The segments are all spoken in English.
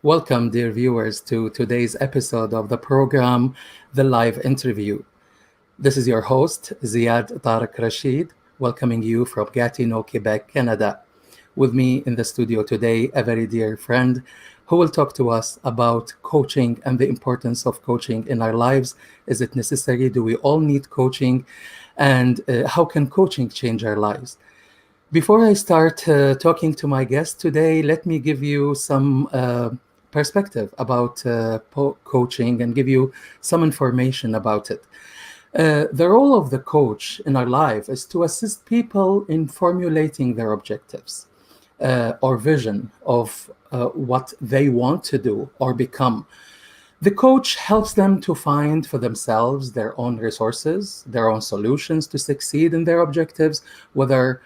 Welcome, dear viewers, to today's episode of the program, The Live Interview. This is your host, Ziad Tariq Rashid, welcoming you from Gatineau, Quebec, Canada. With me in the studio today, a very dear friend who will talk to us about coaching and the importance of coaching in our lives. Is it necessary? Do we all need coaching? And how can coaching change our lives? Before I start talking to my guest today, let me give you some perspective about coaching and give you some information about it. The role of the coach in our life is to assist people in formulating their objectives or vision of what they want to do or become. The coach helps them to find for themselves their own resources, their own solutions to succeed in their objectives, whether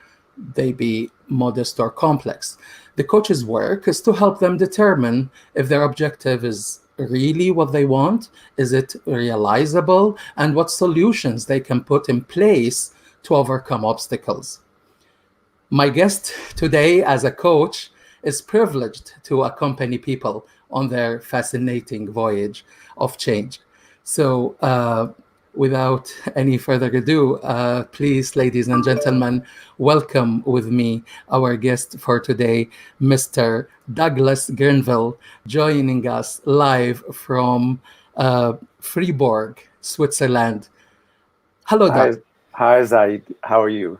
they be modest or complex. The coach's work is to help them determine if their objective is really what they want, is it realizable, and what solutions they can put in place to overcome obstacles. My guest today as a coach is privileged to accompany people on their fascinating voyage of change. So without any further ado, please, ladies and gentlemen, welcome with me our guest for today, Mr. Douglas Grenville, joining us live from Fribourg, Switzerland. Hello, Doug. Hi, Zaid. How are you?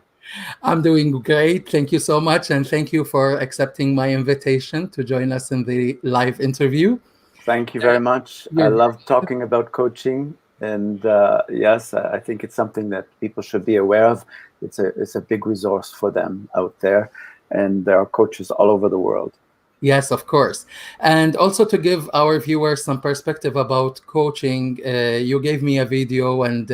I'm doing great. Thank you so much. And thank you for accepting my invitation to join us in the live interview. Thank you very much. I love talking about coaching. And yes, I think it's something that people should be aware of. It's a big resource for them out there. And there are coaches all over the world. Yes, of course. And also to give our viewers some perspective about coaching, you gave me a video and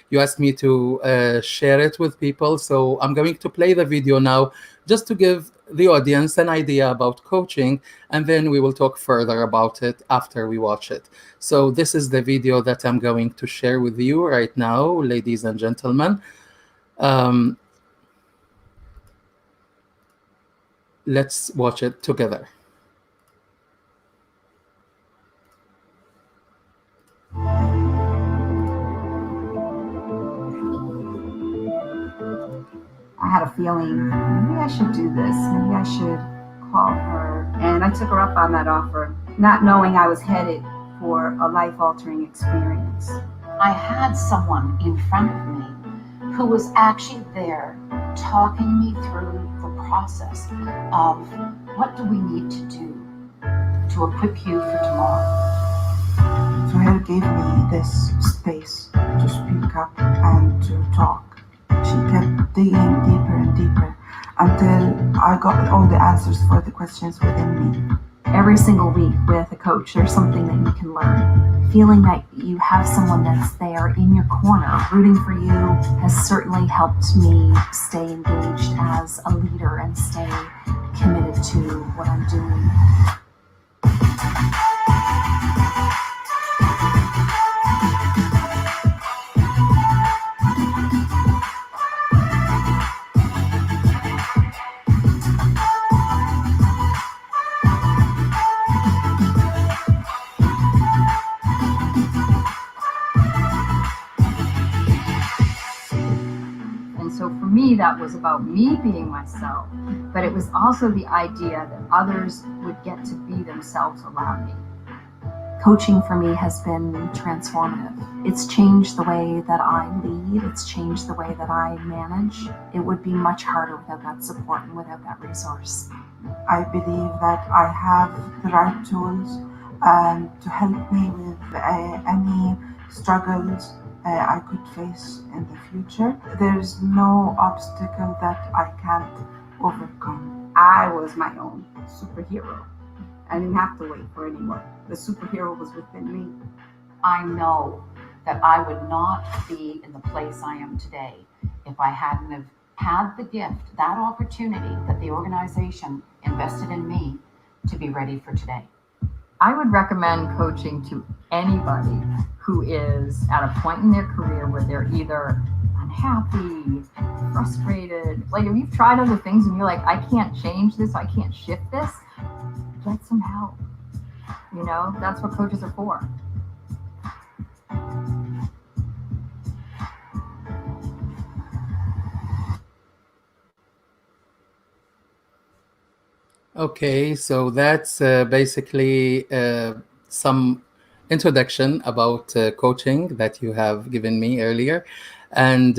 you asked me to share it with people. So I'm going to play the video now just to give the audience an idea about coaching, and then we will talk further about it after we watch it. So this is the video that I'm going to share with you right now, ladies and gentlemen. Let's watch it together. I had a feeling, maybe I should do this. Maybe I should call her. And I took her up on that offer, not knowing I was headed for a life-altering experience. I had someone in front of me who was actually there talking me through the process of what do we need to do to equip you for tomorrow. So her gave me this space to speak up and to talk. She kept digging deeper and deeper until I got all the answers for the questions within me. Every single week with a coach, there's something that you can learn. Feeling that you have someone that's there in your corner, rooting for you, has certainly helped me stay engaged as a leader and stay committed to what I'm doing. That was about me being myself, but it was also the idea that others would get to be themselves around me. Coaching for me has been transformative. It's changed the way that I lead. It's changed the way that I manage. It would be much harder without that support and without that resource. I believe that I have the right tools to help me with any struggles I could face in the future. There's no obstacle that I can't overcome. I was my own superhero. I didn't have to wait for anyone. The superhero was within me. I know that I would not be in the place I am today if I hadn't have had the gift, that opportunity that the organization invested in me to be ready for today. I would recommend coaching to anybody who is at a point in their career where they're either unhappy, frustrated. Like if you've tried other things and you're like, I can't change this, I can't shift this, get some help. That's what coaches are for. Okay, so that's basically some introduction about coaching that you have given me earlier. And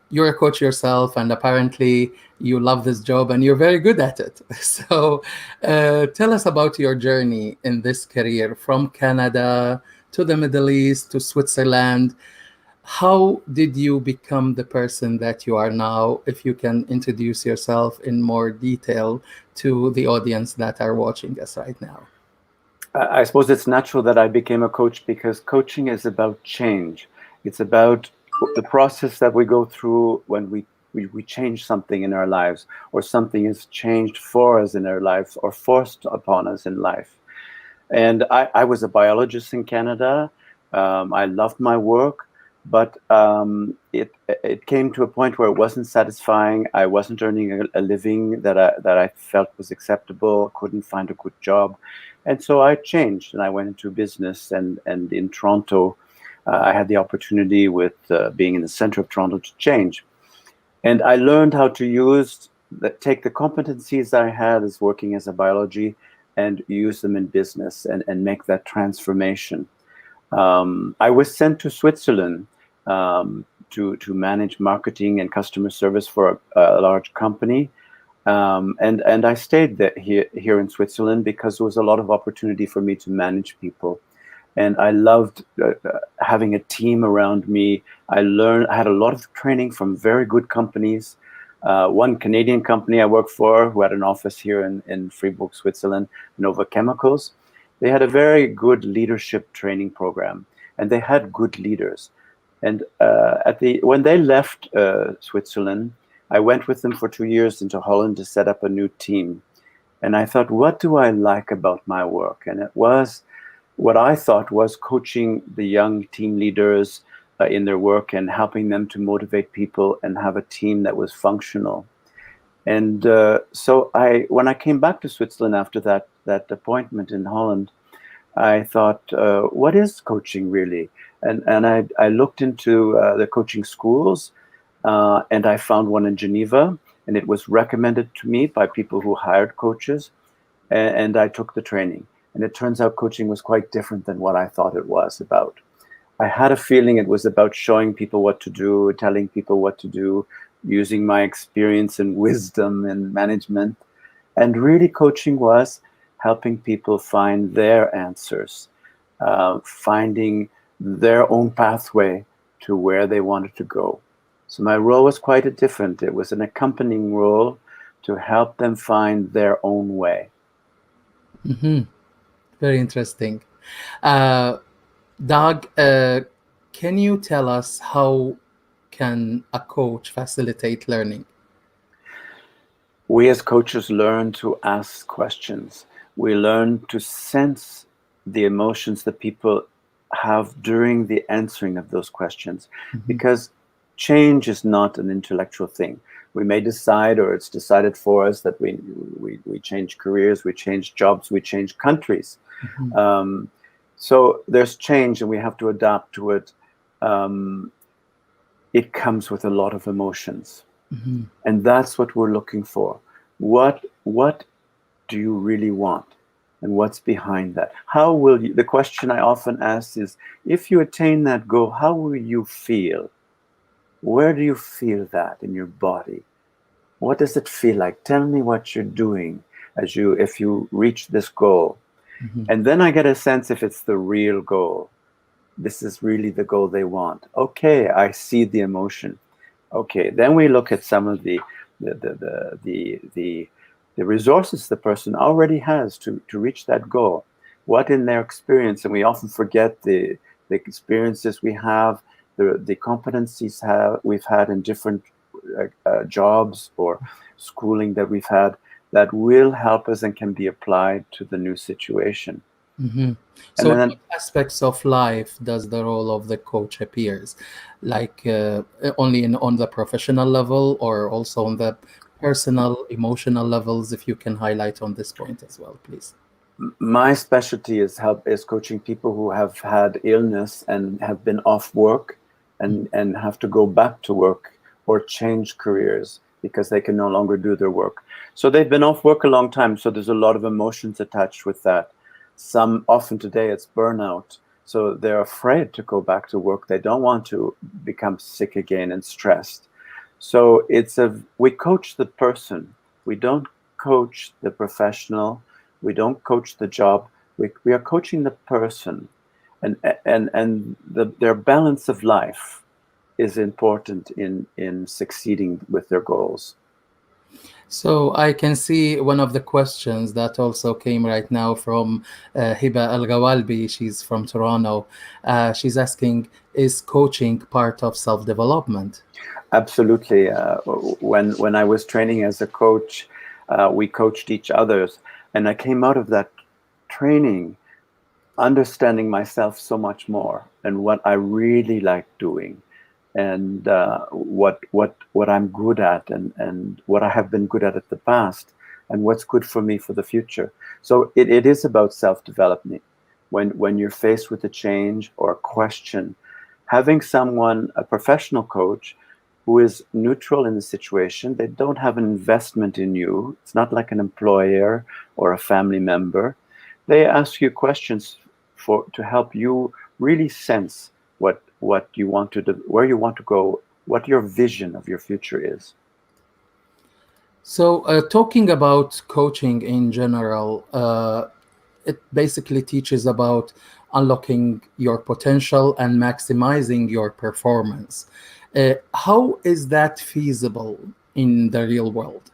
you're a coach yourself, and apparently you love this job and you're very good at it. So tell us about your journey in this career from Canada to the Middle East to Switzerland. How did you become the person that you are now? If you can introduce yourself in more detail to the audience that are watching us right now. I suppose it's natural that I became a coach because coaching is about change. It's about the process that we go through when we change something in our lives, or something is changed for us in our lives or forced upon us in life. And I was a biologist in Canada. I loved my work, but it came to a point where it wasn't satisfying. I wasn't earning a living that I felt was acceptable. Couldn't find a good job, and so I changed and I went into business. And in Toronto, I had the opportunity, with being in the center of Toronto, to change. And I learned how to take the competencies I had as working as a biology and use them in business and make that transformation. I was sent to Switzerland to manage marketing and customer service for a large company. And I stayed here in Switzerland because there was a lot of opportunity for me to manage people. And I loved having a team around me. I had a lot of training from very good companies. One Canadian company I worked for, who had an office here in Fribourg, Switzerland, Nova Chemicals, they had a very good leadership training program, and they had good leaders. And when they left Switzerland, I went with them for 2 years into Holland to set up a new team. And I thought, what do I like about my work? And it was what I thought was coaching the young team leaders in their work and helping them to motivate people and have a team that was functional. And so when I came back to Switzerland after that appointment in Holland, I thought, what is coaching really? And I looked into the coaching schools, and I found one in Geneva, and it was recommended to me by people who hired coaches, and I took the training. And it turns out coaching was quite different than what I thought it was about. I had a feeling it was about showing people what to do, telling people what to do, using my experience and wisdom and management. And really coaching was helping people find their answers, finding their own pathway to where they wanted to go. So my role was quite different. It was an accompanying role to help them find their own way. Mm-hmm. Very interesting. Doug, can you tell us how can a coach facilitate learning? We as coaches learn to ask questions. We learn to sense the emotions that people have during the answering of those questions, because change is not an intellectual thing. We may decide, or it's decided for us, that we change careers, we change jobs, we change countries. So there's change, and we have to adapt to it. It comes with a lot of emotions, and that's what we're looking for. What do you really want, and what's behind that? How will you? The question I often ask is, if you attain that goal, how will you feel? Where do you feel that in your body? What does it feel like? Tell me what you're doing if you reach this goal. And then I get a sense if it's the real goal. This is really the goal they want. Okay, I see the emotion. Okay, then we look at some of the resources the person already has to reach that goal. What in their experience, and we often forget the experiences we have, the competencies we've had in different jobs or schooling that we've had, that will help us and can be applied to the new situation. So what aspects of life does the role of the coach appears? Like only on the professional level, or also on the personal, emotional levels? If you can highlight on this point as well, please. My specialty is coaching people who have had illness and have been off work and have to go back to work or change careers because they can no longer do their work. So they've been off work a long time, so there's a lot of emotions attached with that. Often today it's burnout, so they're afraid to go back to work. They don't want to become sick again and stressed. So we coach the person. We don't coach the professional. We don't coach the job. We are coaching the person, and their balance of life is important in succeeding with their goals. So I can see one of the questions that also came right now from Hiba Al-Ghawalbi. She's from Toronto. She's asking, is coaching part of self-development? Absolutely. When I was training as a coach, we coached each other. And I came out of that training understanding myself so much more and what I really like doing, and what I'm good at, and what I have been good at the past, and what's good for me for the future. So it is about self-development. When you're faced with a change or a question, having someone, a professional coach, who is neutral in the situation, they don't have an investment in you. It's not like an employer or a family member. They ask you questions to help you really sense what you want to do, where you want to go, what your vision of your future is. So talking about coaching in general, it basically teaches about unlocking your potential and maximizing your performance. How is that feasible in the real world?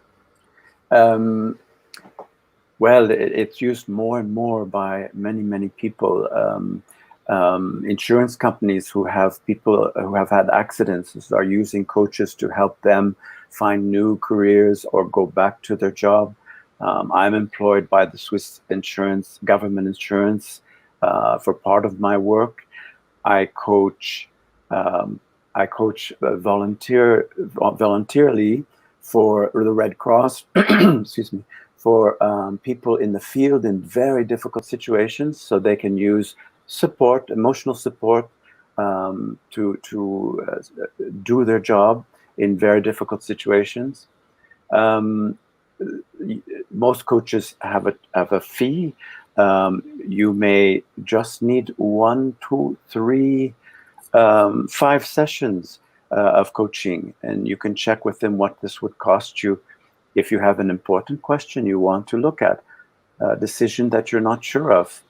Well, it's used more and more by many people. Insurance companies who have people who have had accidents are using coaches to help them find new careers or go back to their job. I'm employed by the Swiss government insurance for part of my work. I coach voluntarily for the Red Cross, excuse me, for people in the field in very difficult situations, so they can use support, emotional support, to do their job in very difficult situations. Most coaches have a fee. You may just need 1, 2, 3, 5 sessions of coaching, and you can check with them what this would cost you if you have an important question you want to look at, a decision that you're not sure of.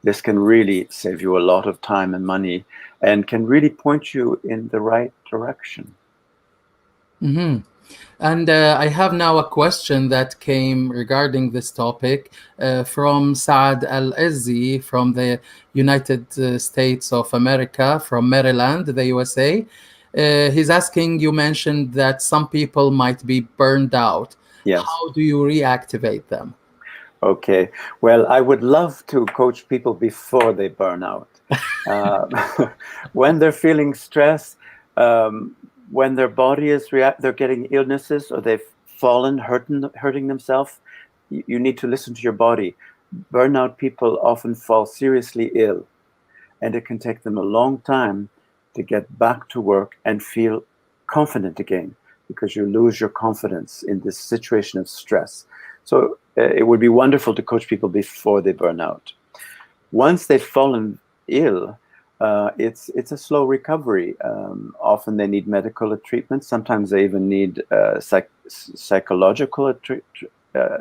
This can really save you a lot of time and money, and can really point you in the right direction. Mm-hmm. And I have now a question that came regarding this topic from Saad Al-Izzi from the United States of America, from Maryland, the USA. He's asking, you mentioned that some people might be burned out. Yes. How do you reactivate them? Okay. Well, I would love to coach people before they burn out. When they're feeling stress, when their body is they're getting illnesses, or they've fallen, hurting themselves, you need to listen to your body. Burnout people often fall seriously ill, and it can take them a long time to get back to work and feel confident again, because you lose your confidence in this situation of stress. So it would be wonderful to coach people before they burn out. Once they've fallen ill, it's a slow recovery. Often they need medical treatment. Sometimes they even need psychological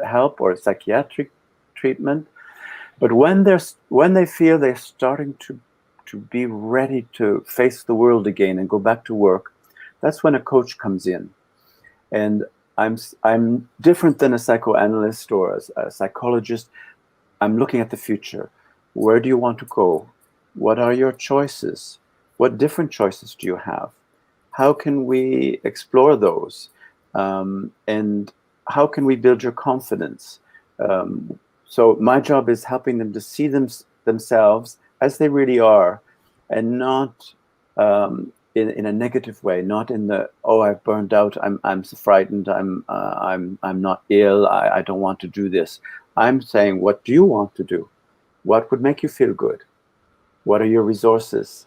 help or psychiatric treatment. But when they feel they're starting to be ready to face the world again and go back to work, that's when a coach comes in. And I'm different than a psychoanalyst or a psychologist. I'm looking at the future. Where do you want to go? What are your choices? What different choices do you have? How can we explore those? And how can we build your confidence? So my job is helping them to see themselves as they really are, and not in a negative way, not in the, oh, I've burned out, I'm so frightened, I'm not ill, I don't want to do this. I'm saying, what do you want to do? What would make you feel good? What are your resources?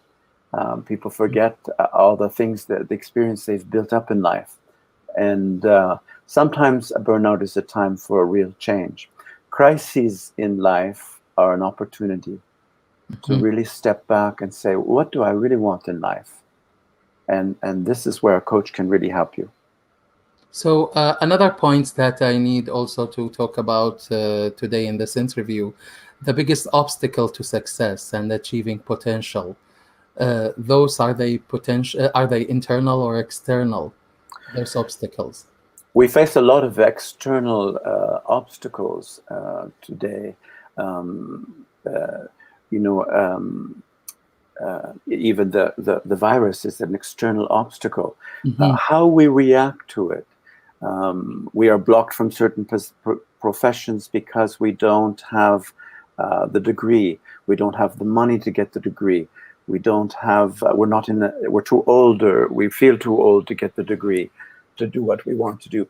People forget all the things, the experience they've built up in life. And sometimes a burnout is a time for a real change. Crises in life are an opportunity to really step back and say, what do I really want in life? And this is where a coach can really help you. So another point that I need also to talk about today in this interview, the biggest obstacle to success and achieving potential. Those are they potential? Are they internal or external? Those obstacles. We face a lot of external obstacles today. Even the virus is an external obstacle. How we react to it. We are blocked from certain professions because we don't have the degree. We don't have the money to get the degree. We don't have. We're too old, or we feel too old to get the degree to do what we want to do.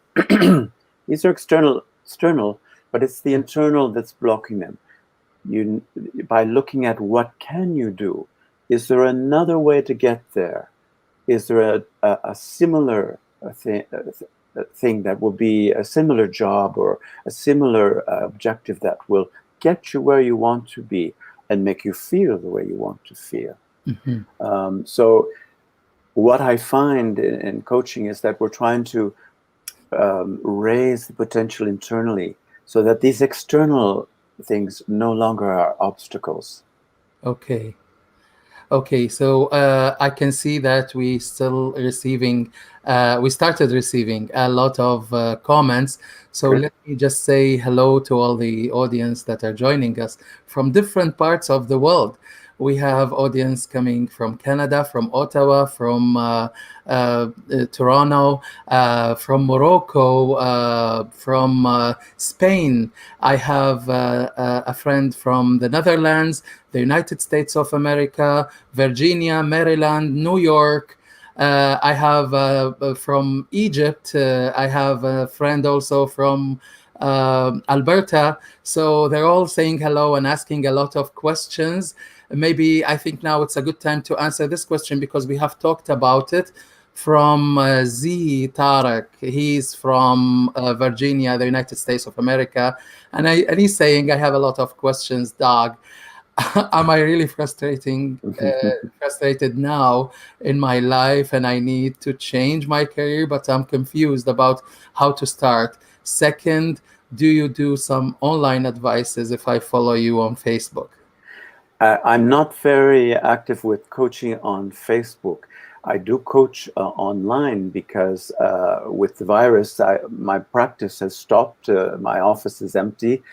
These are external, but it's the internal that's blocking them. By looking at what can you do. Is there another way to get there? Is there a similar thing that will be a similar job or a similar objective that will get you where you want to be and make you feel the way you want to feel? So what I find in coaching is that we're trying to raise the potential internally so that these external things no longer are obstacles. Okay, so I can see that we started receiving a lot of comments. So let me just say hello to all the audience that are joining us from different parts of the world. We have audience coming from Canada, from Ottawa, from Toronto, from Morocco, from Spain. I have a friend from the Netherlands, the United States of America, Virginia, Maryland, New York. I have from Egypt. I have a friend also from Alberta. So they're all saying hello and asking a lot of questions. Maybe I think now it's a good time to answer this question because we have talked about it. From Z Tarek, he's from Virginia, the United States of America, and he's saying, I have a lot of questions, Doug. Am I really frustrated now in my life and I need to change my career, but I'm confused about how to start? Second, do you do some online advices if I follow you on Facebook? I'm not very active with coaching on Facebook. I do coach online because with the virus, my practice has stopped. My office is empty.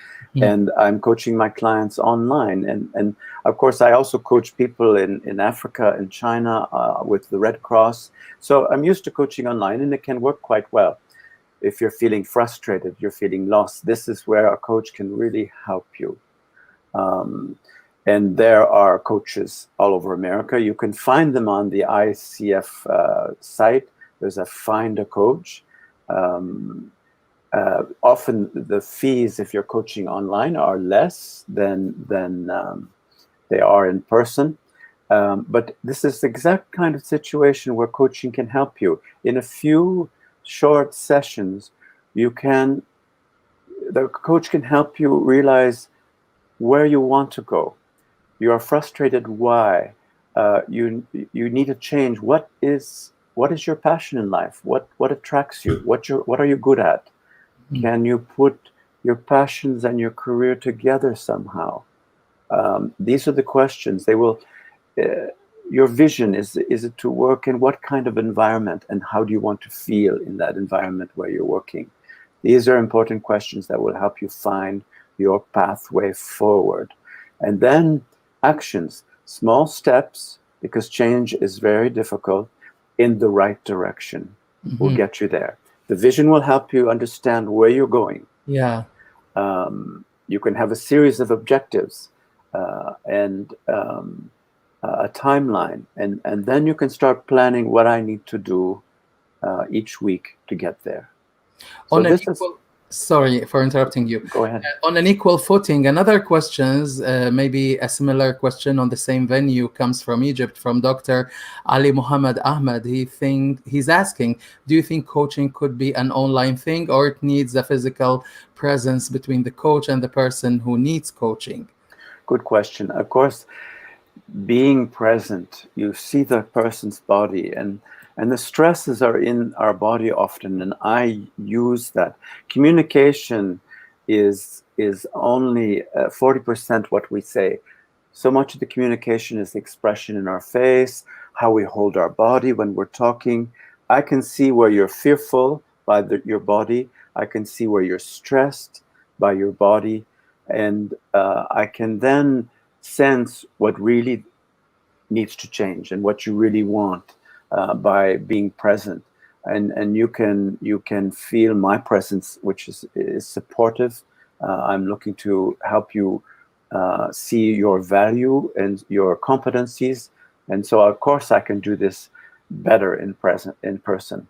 And I'm coaching my clients online. And of course, I also coach people in Africa and China with the Red Cross. So I'm used to coaching online, and it can work quite well. If you're feeling frustrated, you're feeling lost, this is where a coach can really help you. And there are coaches all over America. You can find them on the ICF site. There's a Find a Coach. Often the fees, if you're coaching online, are less than they are in person. But this is the exact kind of situation where coaching can help you. In a few short sessions, the coach can help you realize where you want to go. You are frustrated. Why? You need to change. What is your passion in life? What attracts you? What are you good at? Can you put your passions and your career together somehow? These are the questions. They will. Your vision is it to work in what kind of environment, and how do you want to feel in that environment where you're working? These are important questions that will help you find your pathway forward. And then actions, small steps, because change is very difficult, in the right direction will get you there. The vision will help you understand where you're going. Yeah. You can have a series of objectives and a timeline, and then you can start planning what I need to do each week to get there. So Sorry for interrupting you. Go ahead. On an equal footing, another questions, maybe a similar question on the same venue comes from Egypt, from Dr. Ali Muhammad Ahmed. He's asking, do you think coaching could be an online thing, or it needs a physical presence between the coach and the person who needs coaching? Good question. Of course, being present, you see the person's body, and the stresses are in our body often, and I use that. Communication is only 40% what we say. So much of the communication is the expression in our face, how we hold our body when we're talking. I can see where you're fearful by your body. I can see where you're stressed by your body. And I can then sense what really needs to change and what you really want by being present. And you can feel my presence, which is supportive. I'm looking to help you see your value and your competencies. And so, of course, I can do this better in person.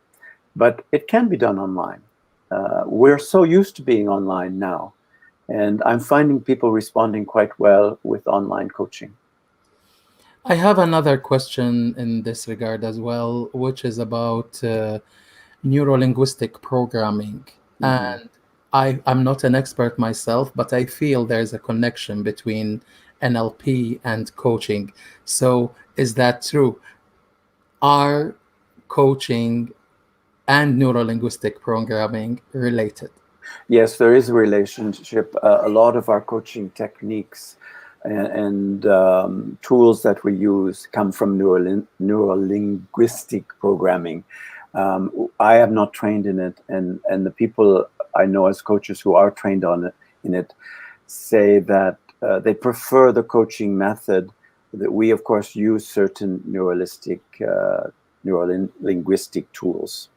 But it can be done online. We're so used to being online now. And I'm finding people responding quite well with online coaching. I have another question in this regard as well, which is about neuro-linguistic programming. And I'm not an expert myself, but I feel there's a connection between NLP and coaching. So is that true? Are coaching and neuro-linguistic programming related? Yes, there is a relationship. A lot of our coaching techniques and tools that we use come from neuro-linguistic programming. I am not trained in it, and the people I know as coaches who are trained in it say that they prefer the coaching method. That we, of course, use certain neuro-linguistic tools.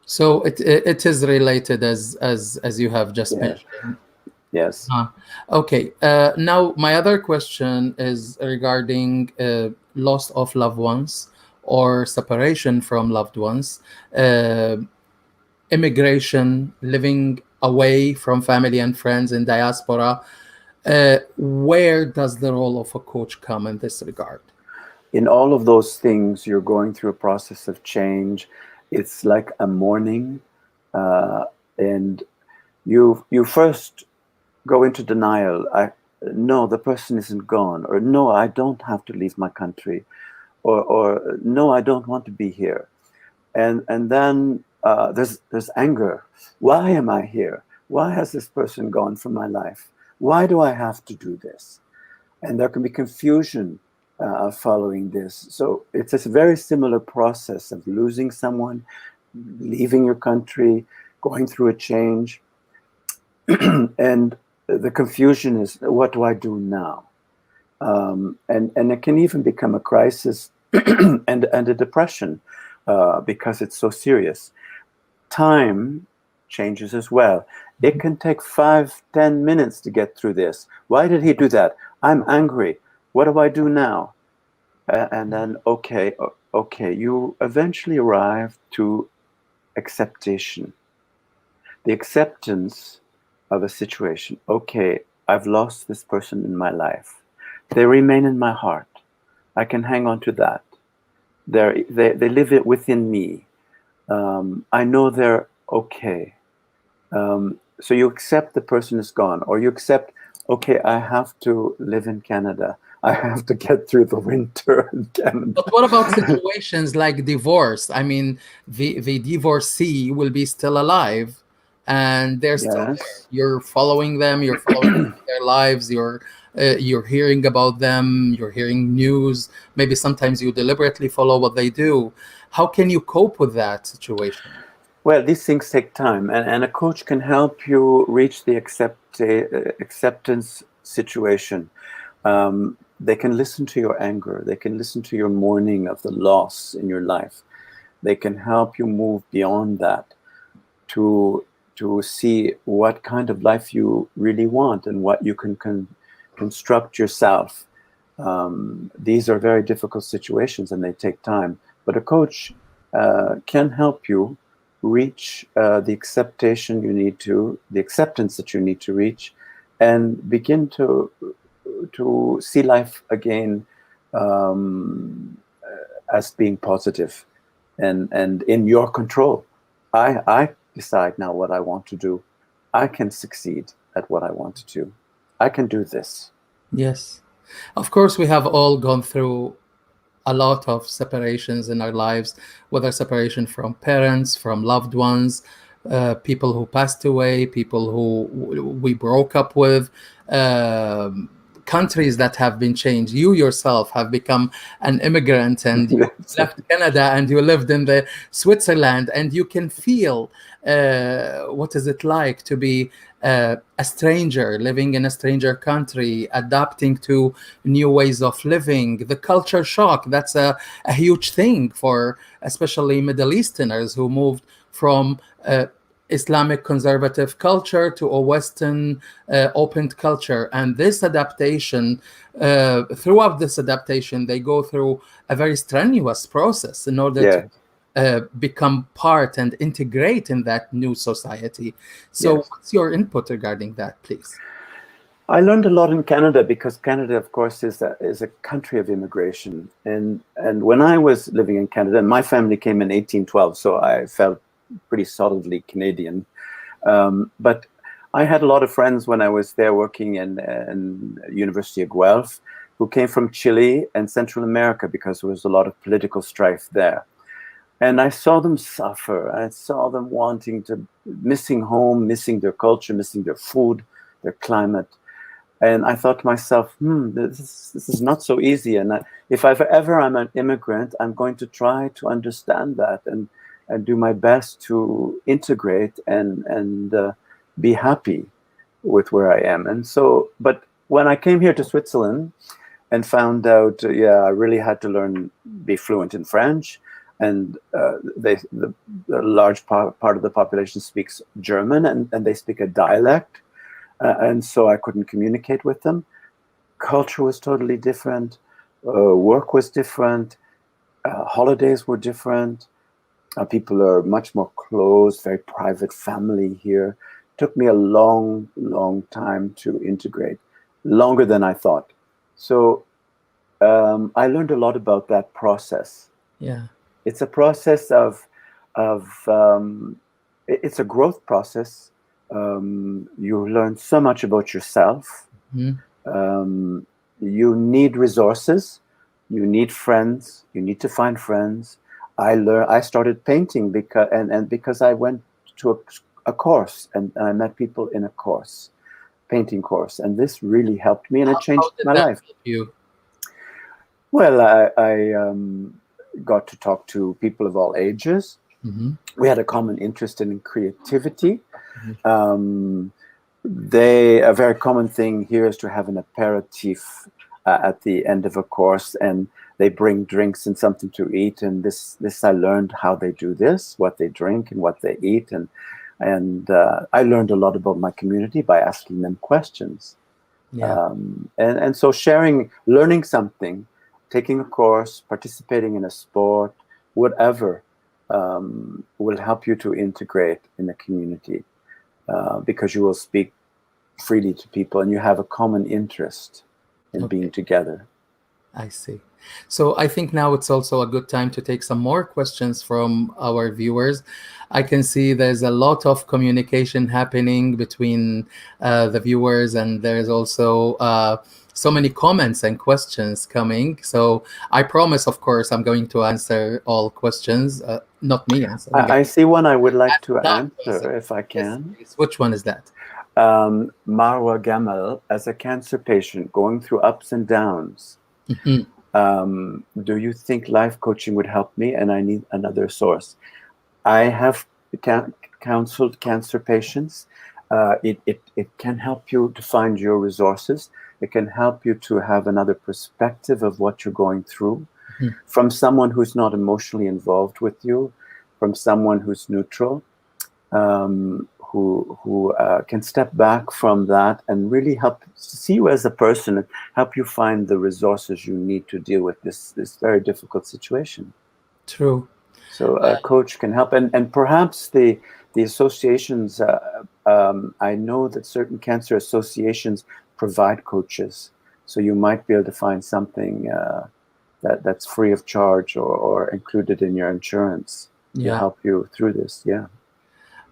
So it is related as you have just mentioned. Yes. Okay. Now my other question is regarding loss of loved ones or separation from loved ones, immigration, living away from family and friends in diaspora. Where does the role of a coach come in this regard? In all of those things, you're going through a process of change. It's like a mourning, and you first go into denial. No, the person isn't gone, or no, I don't have to leave my country, or no, I don't want to be here, and then there's anger. Why am I here? Why has this person gone from my life? Why do I have to do this? And there can be confusion following this. So it's a very similar process of losing someone, leaving your country, going through a change. And the confusion is, what do I do now? And it can even become a crisis and a depression because it's so serious. Time changes as well. It can take 5-10 minutes to get through this. Why did he do that? I'm angry. What do I do now? And then, okay, you eventually arrive to acceptation. The acceptance of a situation. Okay, I've lost this person in my life. They remain in my heart. I can hang on to that. They live it within me. I know they're okay. So you accept the person is gone, or you accept, okay, I have to live in Canada. I have to get through the winter in Canada. But what about situations like divorce? I mean, the divorcee will be still alive, and they're still there. You're following them. You're following their lives. You're hearing about them. You're hearing news. Maybe sometimes you deliberately follow what they do. How can you cope with that situation? Well, these things take time, and a coach can help you reach the acceptance situation. They can listen to your anger. They can listen to your mourning of the loss in your life. They can help you move beyond that to see what kind of life you really want and what you can construct yourself. These are very difficult situations and they take time. But a coach can help you reach the acceptance that you need to reach, and begin to see life again as being positive and in your control. I decide now what I want to do. I can succeed at what I want to do. I can do this. Yes. Of course, we have all gone through a lot of separations in our lives, whether separation from parents, from loved ones, people who passed away, people who we broke up with, countries that have been changed. You yourself have become an immigrant, and you left Canada and you lived in the Switzerland, and you can feel what is it like to be a stranger living in a stranger country, adapting to new ways of living. The culture shock, that's a huge thing for especially Middle Easterners who moved from Islamic conservative culture to a Western open culture. And this adaptation, throughout this adaptation, they go through a very strenuous process in order to become part and integrate in that new society. So what's your input regarding that, please? I learned a lot in Canada, because Canada, of course, is a country of immigration. And when I was living in Canada, and my family came in 1812, so I felt pretty solidly Canadian. But I had a lot of friends when I was there working in University of Guelph who came from Chile and Central America, because there was a lot of political strife there. And I saw them suffer. I saw them missing home, missing their culture, missing their food, their climate. And I thought to myself, this is not so easy. And if I'm an immigrant, I'm going to try to understand that and do my best to integrate and be happy with where I am. And so, but when I came here to Switzerland and found out, I really had to be fluent in French. And the large part of the population speaks German, and they speak a dialect. And so I couldn't communicate with them. Culture was totally different. Work was different. Holidays were different. People are much more close, very private family here. Took me a long, long time to integrate, longer than I thought. So I learned a lot about that process. Yeah. It's a process it's a growth process. You learn so much about yourself. Mm-hmm. You need resources. You need friends. You need to find friends. I started painting because I went to a course, and I met people in a course, painting course, and this really helped me, and it changed my life. Help you? Well, I got to talk to people of all ages. Mm-hmm. We had a common interest in creativity. Mm-hmm. A very common thing here is to have an aperitif at the end of a course, and they bring drinks and something to eat. And this I learned how they do this, what they drink and what they eat, and I learned a lot about my community by asking them questions. Yeah. And so learning something, taking a course, participating in a sport, whatever, will help you to integrate in the community, because you will speak freely to people and you have a common interest in being together. I see. So I think now it's also a good time to take some more questions from our viewers. I can see there's a lot of communication happening between the viewers, and there's also so many comments and questions coming. So I promise, of course, I'm going to answer all questions, not me answering. I see one I would like to answer, if I can. Yes, which one is that? Marwa Gamal, as a cancer patient going through ups and downs, do you think life coaching would help me, and I need another source? I have counseled cancer patients. It can help you to find your resources. It can help you to have another perspective of what you're going through, from someone who's not emotionally involved with you, from someone who's neutral, who can step back from that and really help see you as a person and help you find the resources you need to deal with this very difficult situation. True. So a coach can help, and perhaps the associations. I know that certain cancer associations provide coaches, so you might be able to find something that's free of charge or included in your insurance to help you through this. Yeah.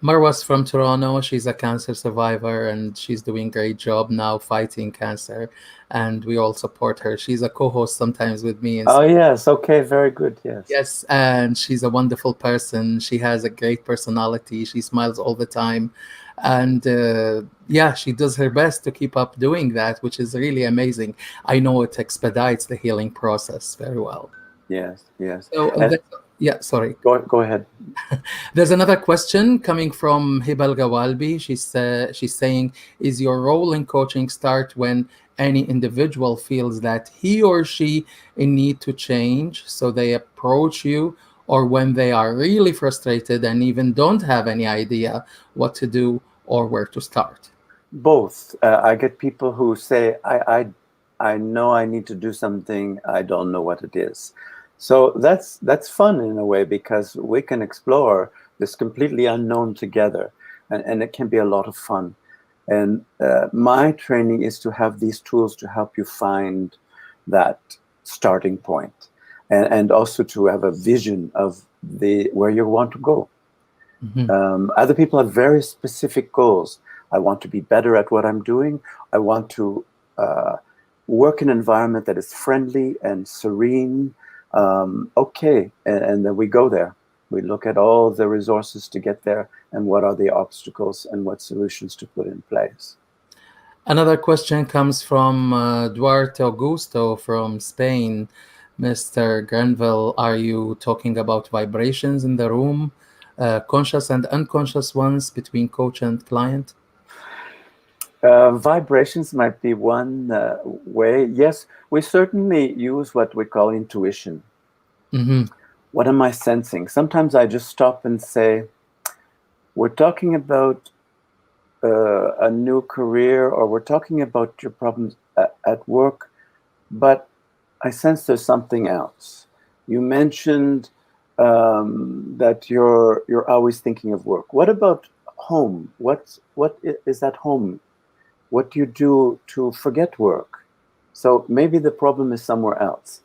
Marwa's from Toronto. She's a cancer survivor and she's doing a great job now fighting cancer. And we all support her. She's a co-host sometimes with me. Oh, yes. Okay. Very good. Yes. Yes. And she's a wonderful person. She has a great personality. She smiles all the time. And she does her best to keep up doing that, which is really amazing. I know it expedites the healing process very well. Yes. Yes. So sorry. Go ahead. There's another question coming from Hibal Gawalbi. She's saying, is your role in coaching start when any individual feels that he or she in need to change, so they approach you, or when they are really frustrated and even don't have any idea what to do or where to start? Both. I get people who say, I know I need to do something, I don't know what it is. So that's fun in a way, because we can explore this completely unknown together, and it can be a lot of fun. And my training is to have these tools to help you find that starting point, and also to have a vision of where you want to go. Mm-hmm. Other people have very specific goals. I want to be better at what I'm doing. I want to work in an environment that is friendly and serene. And then we go there. We look at all the resources to get there and what are the obstacles and what solutions to put in place. Another question comes from Duarte Augusto from Spain. Mr. Grenville, are you talking about vibrations in the room, conscious and unconscious ones between coach and client? Vibrations might be one way. Yes, we certainly use what we call intuition. Mm-hmm. What am I sensing? Sometimes I just stop and say, we're talking about a new career, or we're talking about your problems at work, but I sense there's something else. You mentioned that you're always thinking of work. What about home? What is at home? What do you do to forget work? So maybe the problem is somewhere else.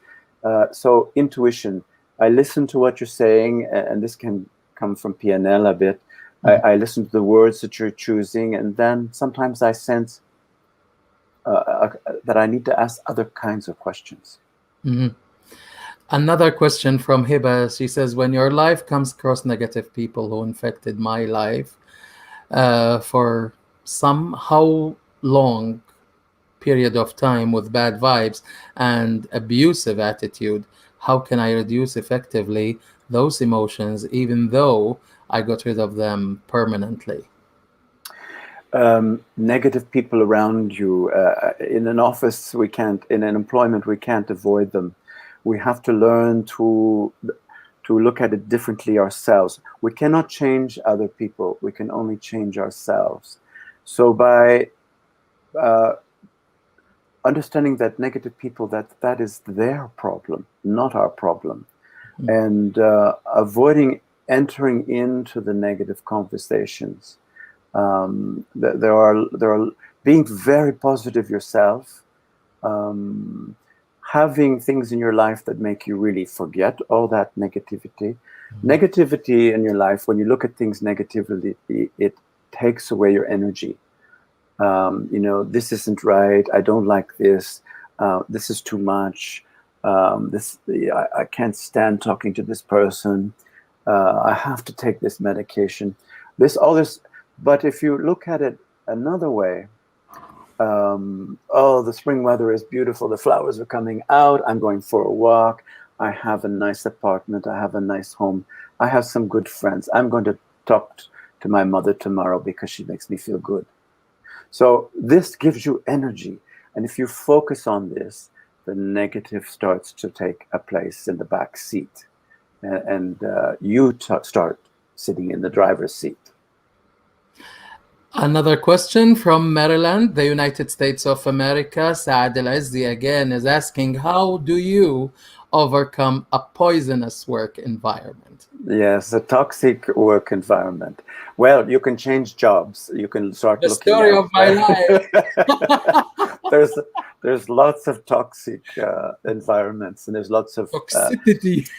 So intuition, I listen to what you're saying, and this can come from PNL a bit. Mm-hmm. I listen to the words that you're choosing, and then sometimes I sense that I need to ask other kinds of questions. Mm-hmm. Another question from Hiba. She says, when your life comes across negative people who infected my life, for how long period of time with bad vibes and abusive attitude, how can I reduce effectively those emotions, even though I got rid of them permanently? Negative people around you, in an office we can't, in an employment we can't avoid them. We have to learn to look at it differently ourselves. We cannot change other people, we can only change ourselves. So by understanding that negative people, that is their problem, not our problem. Mm-hmm. And avoiding entering into the negative conversations. There are being very positive yourself, having things in your life that make you really forget all that negativity. Mm-hmm. Negativity in your life, when you look at things negatively, it takes away your energy. This isn't right. I don't like this. This is too much. I can't stand talking to this person. I have to take this medication. All this. But if you look at it another way, the spring weather is beautiful. The flowers are coming out. I'm going for a walk. I have a nice apartment. I have a nice home. I have some good friends. I'm going to talk to my mother tomorrow because she makes me feel good. So this gives you energy. And if you focus on this, the negative starts to take a place in the back seat. And you start sitting in the driver's seat. Another question from Maryland, the United States of America. Saad El-Azzi again is asking, how do you overcome a poisonous work environment? Yes, a toxic work environment. Well, you can change jobs. You can start The looking story of my elsewhere. life. There's lots of toxic environments, and there's lots of Toxicity.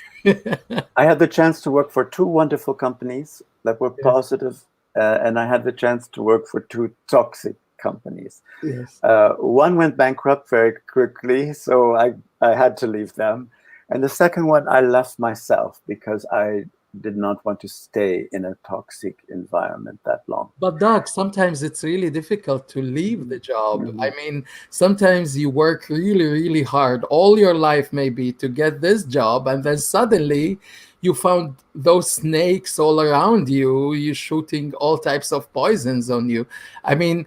I had the chance to work for two wonderful companies that were Yes. positive, and I had the chance to work for two toxic companies. Yes. One went bankrupt very quickly, so I had to leave them. And the second one, I left myself because I did not want to stay in a toxic environment that long. But Doug, sometimes it's really difficult to leave the job. I mean, sometimes you work really, really hard all your life maybe to get this job, and then suddenly you found those snakes all around you, you're shooting all types of poisons on you. I mean,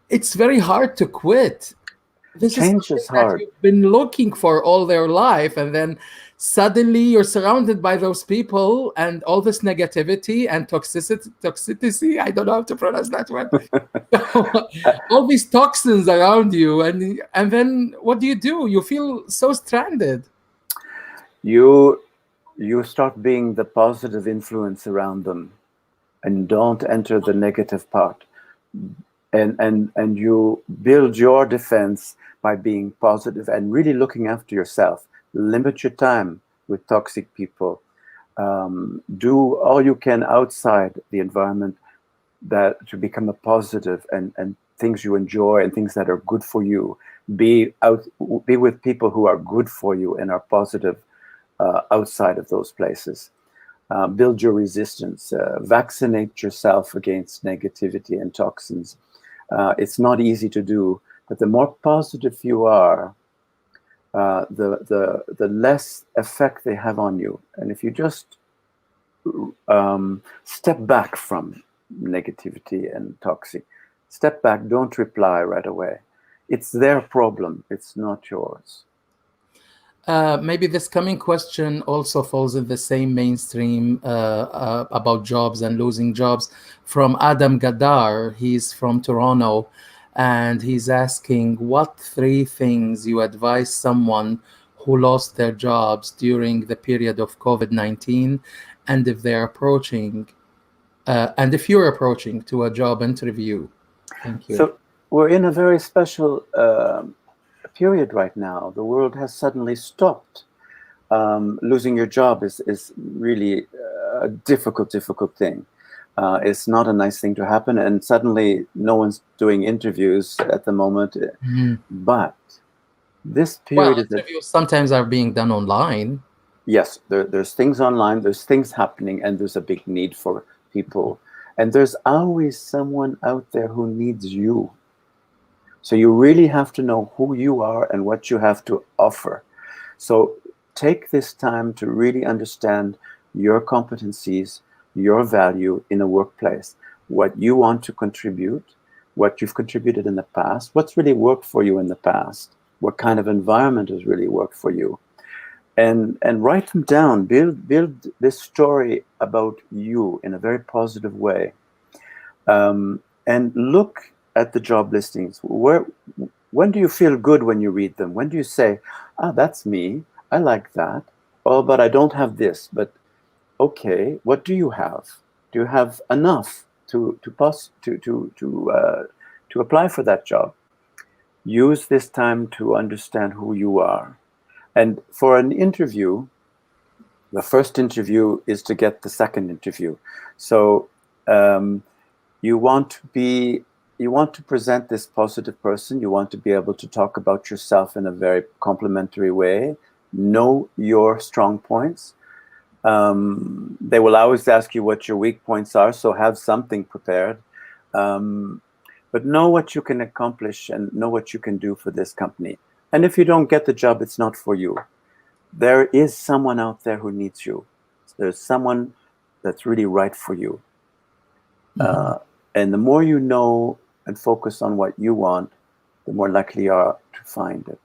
it's very hard to quit. This Change is is something that hard. you've been looking for all their life, and then suddenly you're surrounded by those people and all this negativity and toxicity. I don't know how to pronounce that word. All these toxins around you, and then what do? You feel so stranded. You start being the positive influence around them, and don't enter the negative part. And you build your defense by being positive and really looking after yourself. Limit your time with toxic people. Do all you can outside the environment to become a positive, and things you enjoy and things that are good for you. Be with people who are good for you and are positive outside of those places. Build your resistance. Vaccinate yourself against negativity and toxins. It's not easy to do, but the more positive you are, the less effect they have on you. And if you just step back from negativity and toxic, step back, don't reply right away. It's their problem, it's not yours. Maybe this coming question also falls in the same mainstream about jobs and losing jobs, from Adam Gadar. He's from Toronto, and he's asking, what 3 things you advise someone who lost their jobs during the period of COVID-19, and if they're approaching, and if you're approaching to a job interview. Thank you. So we're in a very special period right now. The world has suddenly stopped. Losing your job is really a difficult thing. It's not a nice thing to happen, and suddenly no one's doing interviews at the moment. But this period interviews sometimes are being done online. Yes, there's things online, there's things happening, and there's a big need for people. And there's always someone out there who needs you. So you really have to know who you are and what you have to offer. So take this time to really understand your competencies, your value in a workplace, what you want to contribute, what you've contributed in the past, what's really worked for you in the past, what kind of environment has really worked for you. And write them down, build this story about you in a very positive way. And look at the job listings. When do you feel good when you read them? When do you say, that's me, I like that. Oh, but I don't have this. But okay, what do you have? Do you have enough to apply for that job? Use this time to understand who you are. And for an interview, the first interview is to get the second interview. So you want to present this positive person. You want to be able to talk about yourself in a very complimentary way. Know your strong points. They will always ask you what your weak points are, so have something prepared. But know what you can accomplish and know what you can do for this company. And if you don't get the job, it's not for you. There is someone out there who needs you. There's someone that's really right for you. And the more you know and focus on what you want, the more likely you are to find it.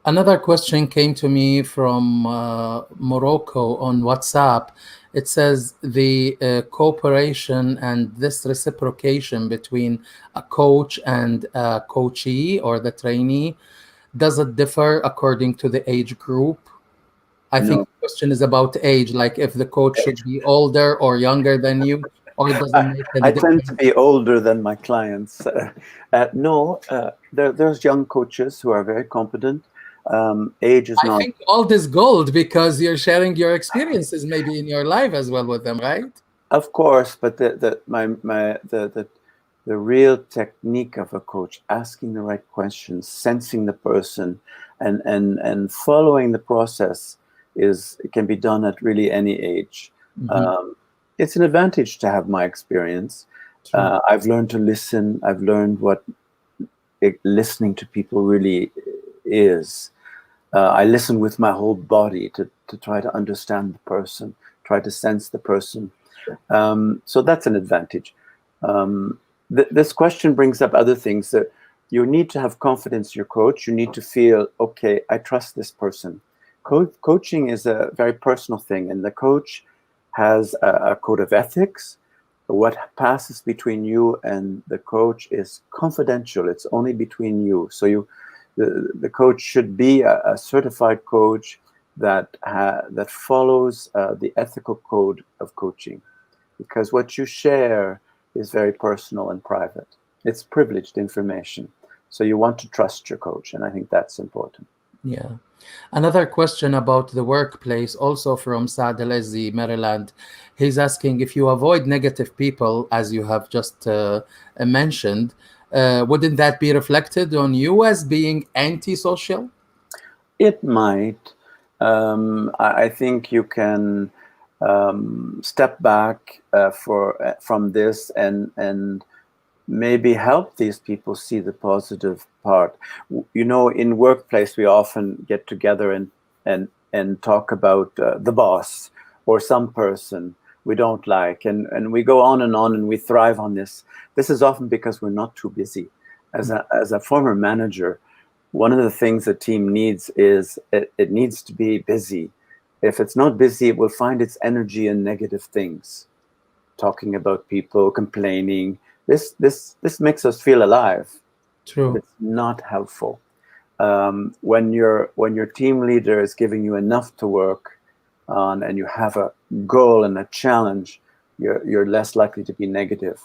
Another question came to me from Morocco on WhatsApp. It says the cooperation and this reciprocation between a coach and a coachee or the trainee, Does it differ according to the age group? I think No. the question is about age, like if the coach should be older or younger than you, or it doesn't make any I tend to difference. be older than my clients. No, there's young coaches who are very competent. Age is I not, think all this gold because you're sharing your experiences maybe in your life as well with them, right? of course, but the real technique of a coach, asking the right questions, sensing the person, and following the process it can be done at really any age. It's an advantage to have my experience. I've learned to listen. I've learned what listening to people really is. I listen with my whole body to try to understand the person, try to sense the person. So that's an advantage. This question brings up other things that you need to have confidence in your coach. You need to feel, okay, I trust this person. Coaching is a very personal thing, and the coach has a code of ethics. What passes between you and the coach is confidential. It's only between you. So the coach should be a certified coach that follows the ethical code of coaching, because what you share is very personal and private. It's privileged information. So you want to trust your coach, and I think that's important. Yeah. Another question about the workplace, also from Saad El-Izzi, Maryland. He's asking, if you avoid negative people, as you have just mentioned, wouldn't that be reflected on you as being antisocial? It might. I think you can step back from this and maybe help these people see the positive part. You know, in workplace, we often get together and talk about the boss or some person we don't like, and we go on, and we thrive on this. This is often because we're not too busy. As a former manager, one of the things a team needs is it needs to be busy. If it's not busy, it will find its energy in negative things, talking about people, complaining. This makes us feel alive. True. It's not helpful. When your team leader is giving you enough to work on, and you have a goal and a challenge, you're less likely to be negative.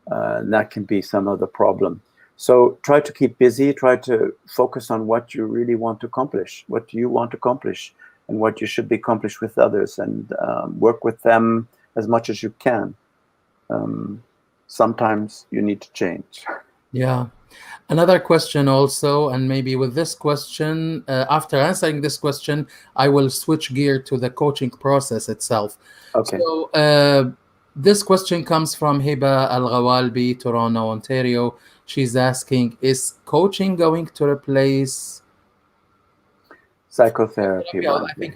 And that can be some of the problem. So try to keep busy. Try to focus on what you really want to accomplish. What do you want to accomplish, and what you should be accomplished with others, and work with them as much as you can. Sometimes you need to change. Yeah. Another question also, and maybe with this question, after answering this question, I will switch gear to the coaching process itself. Okay. So this question comes from Hiba Al-Ghawalbi, Toronto, Ontario. She's asking, is coaching going to replace Psychotherapy. Yeah, I think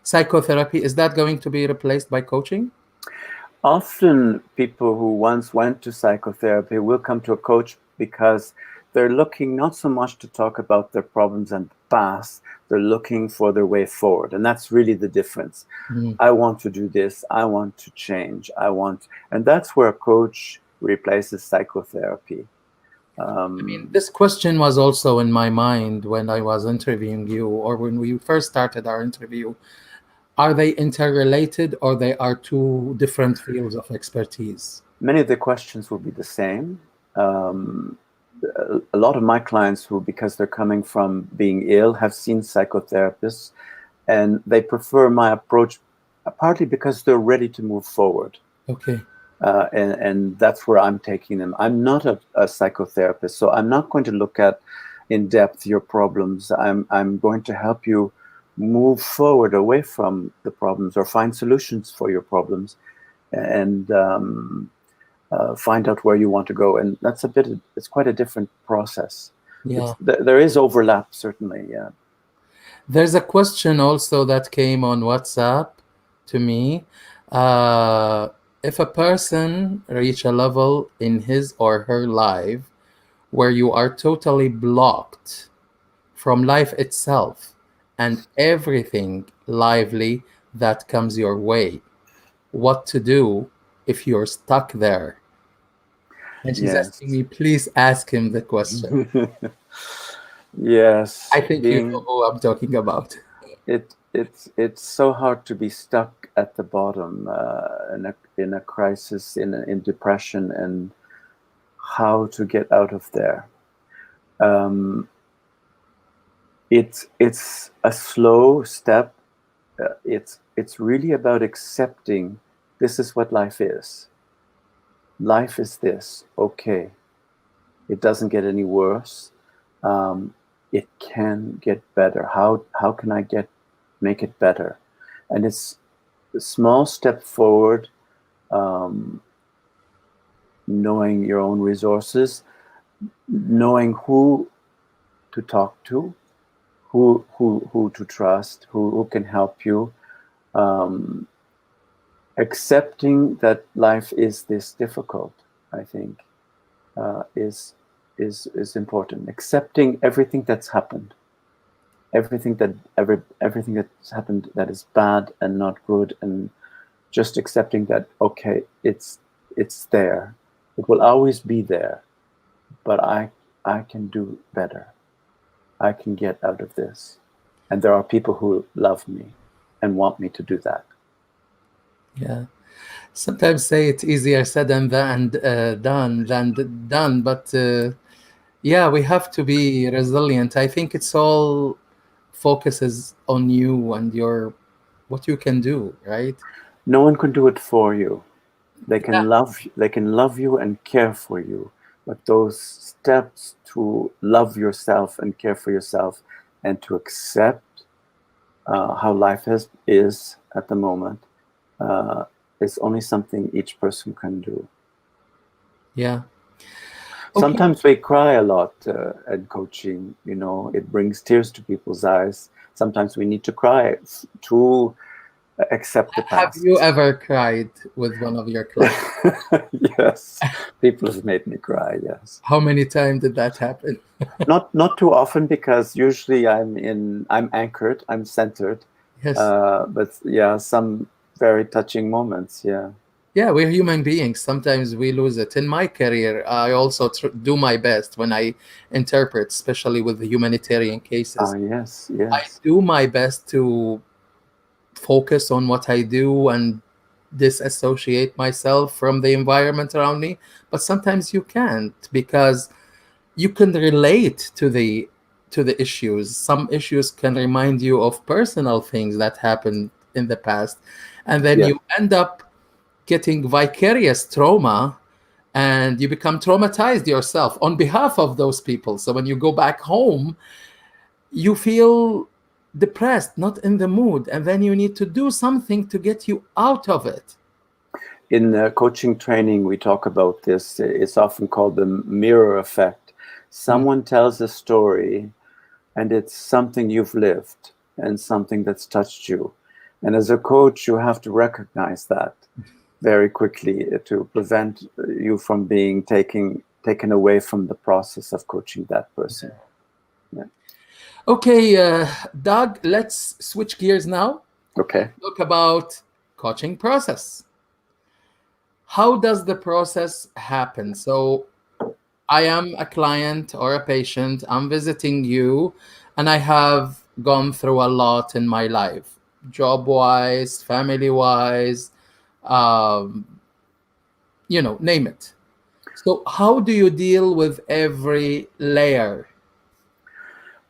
psychotherapy, is that going to be replaced by coaching? Often people who once went to psychotherapy will come to a coach because they're looking not so much to talk about their problems and past, they're looking for their way forward. And that's really the difference. I want to do this, I want to change, and that's where a coach replaces psychotherapy. I mean, this question was also in my mind when I was interviewing you, or when we first started our interview. Are they interrelated, or they are two different fields of expertise? Many of the questions will be the same. A lot of my clients who, because they're coming from being ill, have seen psychotherapists, and they prefer my approach partly because they're ready to move forward. Okay. And that's where I'm taking them. I'm not a psychotherapist, so I'm not going to look at in depth your problems. I'm going to help you move forward away from the problems, or find solutions for your problems, and find out where you want to go. And that's it's quite a different process. Yeah. There is overlap, certainly. Yeah. There's a question also that came on WhatsApp to me. If a person reach a level in his or her life where you are totally blocked from life itself and everything lively that comes your way, what to do if you're stuck there? And she's asking me, please ask him the question. Yes, I think you know who I'm talking about. it's so hard to be stuck at the bottom in a crisis, in depression, and how to get out of there. It's a slow step. It's really about accepting this is what life is. Life is this. Okay, it doesn't get any worse. It can get better. How can I make it better? And it's a small step forward, knowing your own resources, knowing who to talk to, who to trust, who can help you, accepting that life is this difficult, I think, is important. Accepting everything that's happened, everything that's happened that is bad and not good, and just accepting that, okay, it's there. It will always be there, but I can do better. I can get out of this. And there are people who love me and want me to do that. Yeah. Sometimes say it's easier said than done. But yeah, we have to be resilient. I think it's all focuses on you and what you can do, right? No one can do it for you. They can love you and care for you. But those steps to love yourself and care for yourself and to accept how life is at the moment is only something each person can do. Yeah. Okay. Sometimes we cry a lot at coaching, it brings tears to people's eyes. Sometimes we need to cry to accept the past. Have you ever cried with one of your clients? Yes, people have made me cry, yes. How many times did that happen? Not too often, because usually I'm anchored, I'm centered. Yes. But yeah, some very touching moments, yeah. Yeah, we're human beings. Sometimes we lose it. In my career, I also do my best when I interpret, especially with the humanitarian cases. Yes. I do my best to focus on what I do and disassociate myself from the environment around me. But sometimes you can't, because you can relate to the issues. Some issues can remind you of personal things that happened in the past. And then you end up getting vicarious trauma, and you become traumatized yourself on behalf of those people. So when you go back home, you feel depressed, not in the mood, and then you need to do something to get you out of it. In coaching training, we talk about this. It's often called the mirror effect. Someone tells a story, and it's something you've lived and something that's touched you. And as a coach, you have to recognize that very quickly to prevent you from being taken away from the process of coaching that person. Yeah. Okay, Doug, let's switch gears now. Okay. Talk about coaching process. How does the process happen? So I am a client or a patient, I'm visiting you, and I have gone through a lot in my life, job-wise, family-wise, name it. So how do you deal with every layer?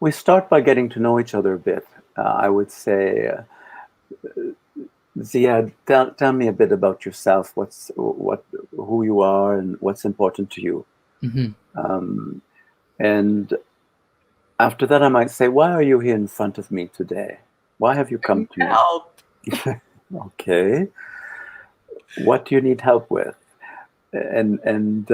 We start by getting to know each other a bit. I would say, Ziad, tell me a bit about yourself. Who you are and what's important to you. Mm-hmm. And after that, I might say, why are you here in front of me today? Why have you come to me? Okay. What do you need help with? And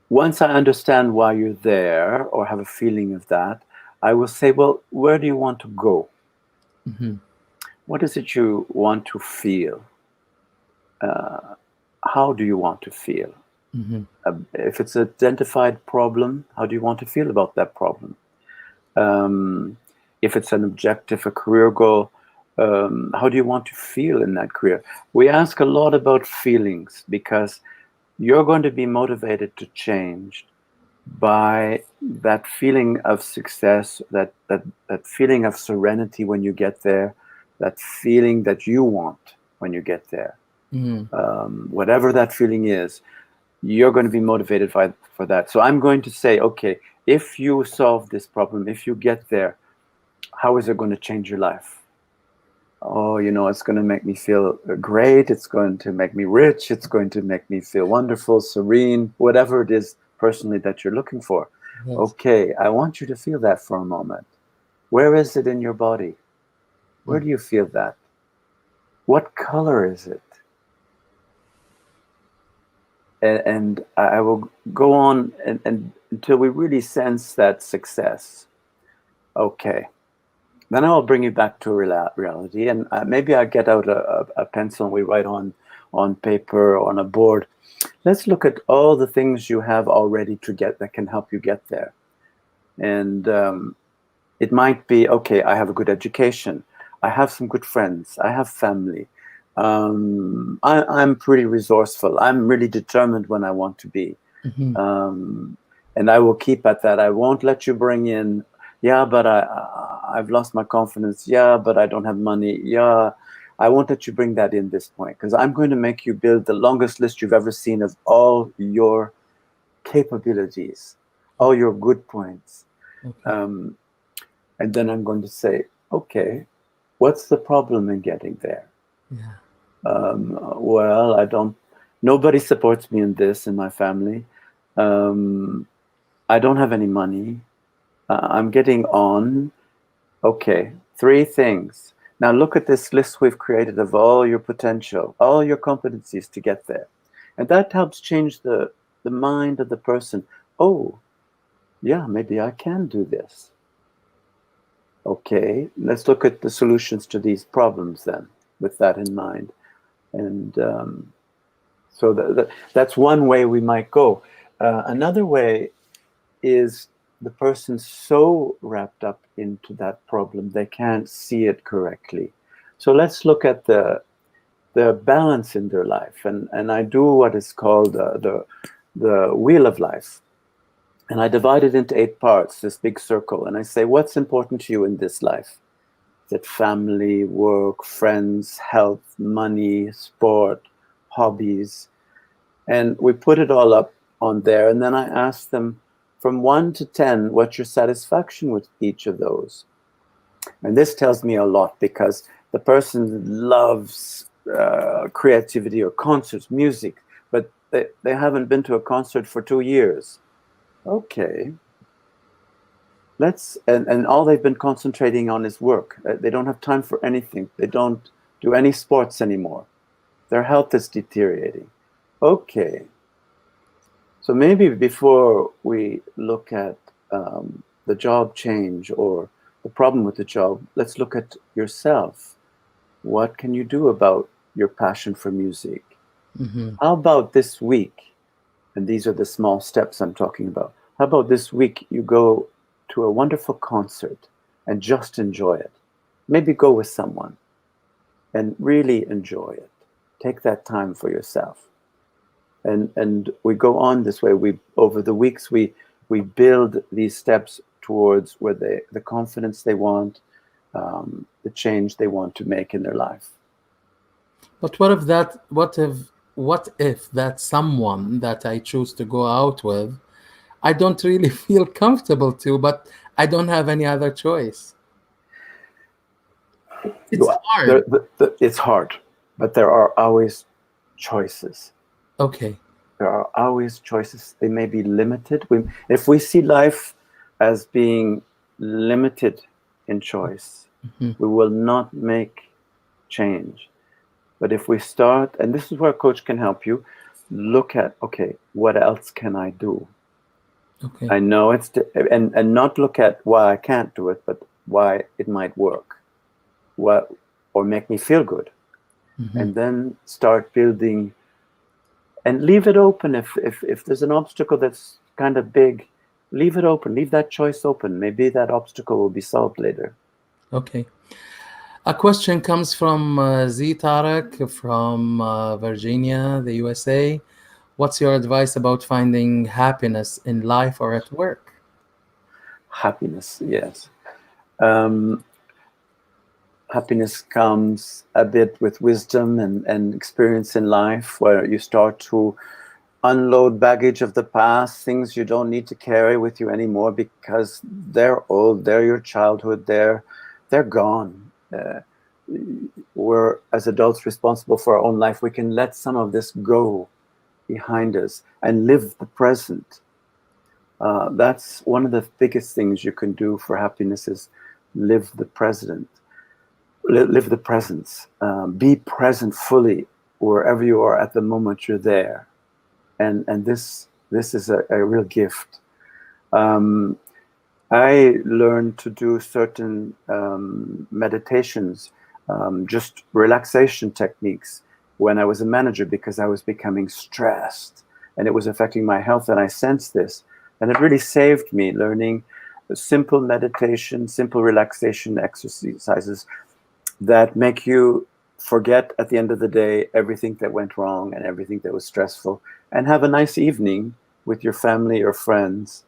once I understand why you're there or have a feeling of that, I will say, well, where do you want to go? Mm-hmm. What is it you want to feel? How do you want to feel? Mm-hmm. If it's an identified problem, how do you want to feel about that problem? If it's an objective, a career goal, how do you want to feel in that career? We ask a lot about feelings because you're going to be motivated to change by that feeling of success, that feeling of serenity when you get there, that feeling that you want when you get there. Whatever that feeling is, you're going to be motivated for that. So I'm going to say, okay, if you solve this problem, if you get there, how is it going to change your life? Oh, it's going to make me feel great. It's going to make me rich. It's going to make me feel wonderful, serene, whatever it is personally that you're looking for. Yes. Okay, I want you to feel that for a moment. Where is it in your body? Where do you feel that? What color is it? And I will go on and until we really sense that success. Okay. Then I'll bring you back to reality, and maybe I get out a pencil and we write on paper or on a board. Let's look at all the things you have already that can help you get there. And it might be, okay, I have a good education. I have some good friends. I have family. I'm pretty resourceful. I'm really determined when I want to be. And I will keep at that. I won't let you bring in, yeah, but I've lost my confidence. Yeah, but I don't have money. Yeah, I won't let you bring that in this point, because I'm going to make you build the longest list you've ever seen of all your capabilities, all your good points. And then I'm going to say, okay, what's the problem in getting there? Yeah. Well, nobody supports me in this in my family. I don't have any money. I'm getting on. Okay, 3 things. Now look at this list we've created of all your potential, all your competencies to get there. And that helps change the mind of the person. Oh, yeah, maybe I can do this. Okay, let's look at the solutions to these problems then, with that in mind. And so that's one way we might go. Another way is the person's so wrapped up into that problem they can't see it correctly. So let's look at the balance in their life, and I do what is called the wheel of life, and I divide it into 8 parts, this big circle, and I say, what's important to you in this life? Is it family, work, friends, health, money, sport, hobbies? And we put it all up on there, and then I ask them, from 1 to 10, what's your satisfaction with each of those? And this tells me a lot, because the person loves creativity or concerts, music, but they haven't been to a concert for 2 years. Okay. And all they've been concentrating on is work. They don't have time for anything. They don't do any sports anymore. Their health is deteriorating. Okay. So maybe before we look at the job change or the problem with the job, let's look at yourself. What can you do about your passion for music? How about this week? And these are the small steps I'm talking about. How about this week you go to a wonderful concert and just enjoy it? Maybe go with someone and really enjoy it. Take that time for yourself. And we go on this way. Over the weeks, we build these steps towards where the confidence they want, the change they want to make in their life. But what if that someone that I choose to go out with, I don't really feel comfortable to, but I don't have any other choice? It's hard. It's hard, but there are always choices. Okay. There are always choices. They may be limited. If we see life as being limited in choice, we will not make change. But if we start, and this is where a coach can help you, look at, okay, what else can I do? Okay. I know and not look at why I can't do it, but why it might work, or make me feel good. And then start building, and leave it open. If there's an obstacle that's kind of big, leave it open. Leave that choice open. Maybe that obstacle will be solved later. Okay. A question comes from Z Tarek from Virginia, the USA. What's your advice about finding happiness in life or at work? Happiness, yes. Happiness comes a bit with wisdom and experience in life, where you start to unload baggage of the past, things you don't need to carry with you anymore because they're old, they're your childhood, they're gone. We're, as adults, responsible for our own life. We can let some of this go behind us and live the present. That's one of the biggest things you can do for happiness, is live the present. Live the presence. Be present fully wherever you are at the moment you're there. And this is a real gift. I learned to do certain meditations, just relaxation techniques, when I was a manager, because I was becoming stressed and it was affecting my health, and I sensed this. And it really saved me, learning simple meditation, simple relaxation exercises that make you forget at the end of the day everything that went wrong and everything that was stressful, and have a nice evening with your family or friends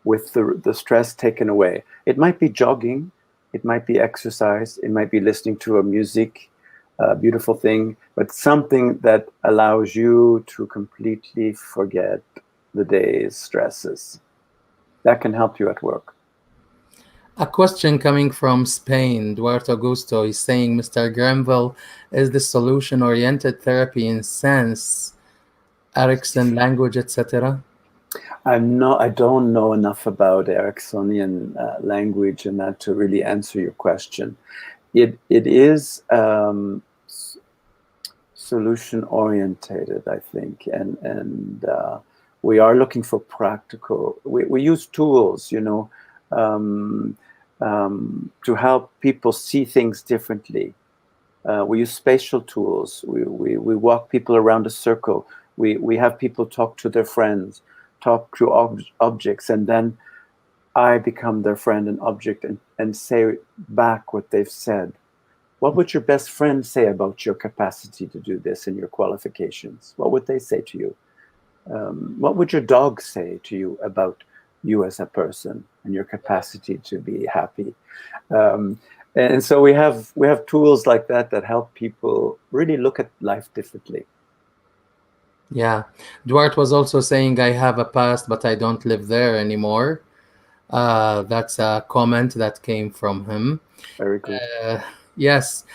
with the stress taken away. It might be jogging, it might be exercise, it might be listening to a music, a beautiful thing, but something that allows you to completely forget the day's stresses. That can help you at work. A question coming from Spain, Duarte Augusto is saying, Mr. Grenville, is the solution-oriented therapy in sense, Erickson language, etc.? I don't know enough about Ericksonian language and that to really answer your question. It is solution-orientated, I think, and we are looking for practical. We use tools, to help people see things differently. We use spatial tools. We walk people around a circle. We have people talk to their friends, talk to objects, and then I become their friend and object and say back what they've said. What would your best friend say about your capacity to do this and your qualifications? What would they say to you? What would your dog say to you about you as a person and your capacity to be happy? And so we have tools like that help people really look at life differently. Yeah. Duarte was also saying, I have a past, but I don't live there anymore. That's a comment that came from him. Very good. Yes.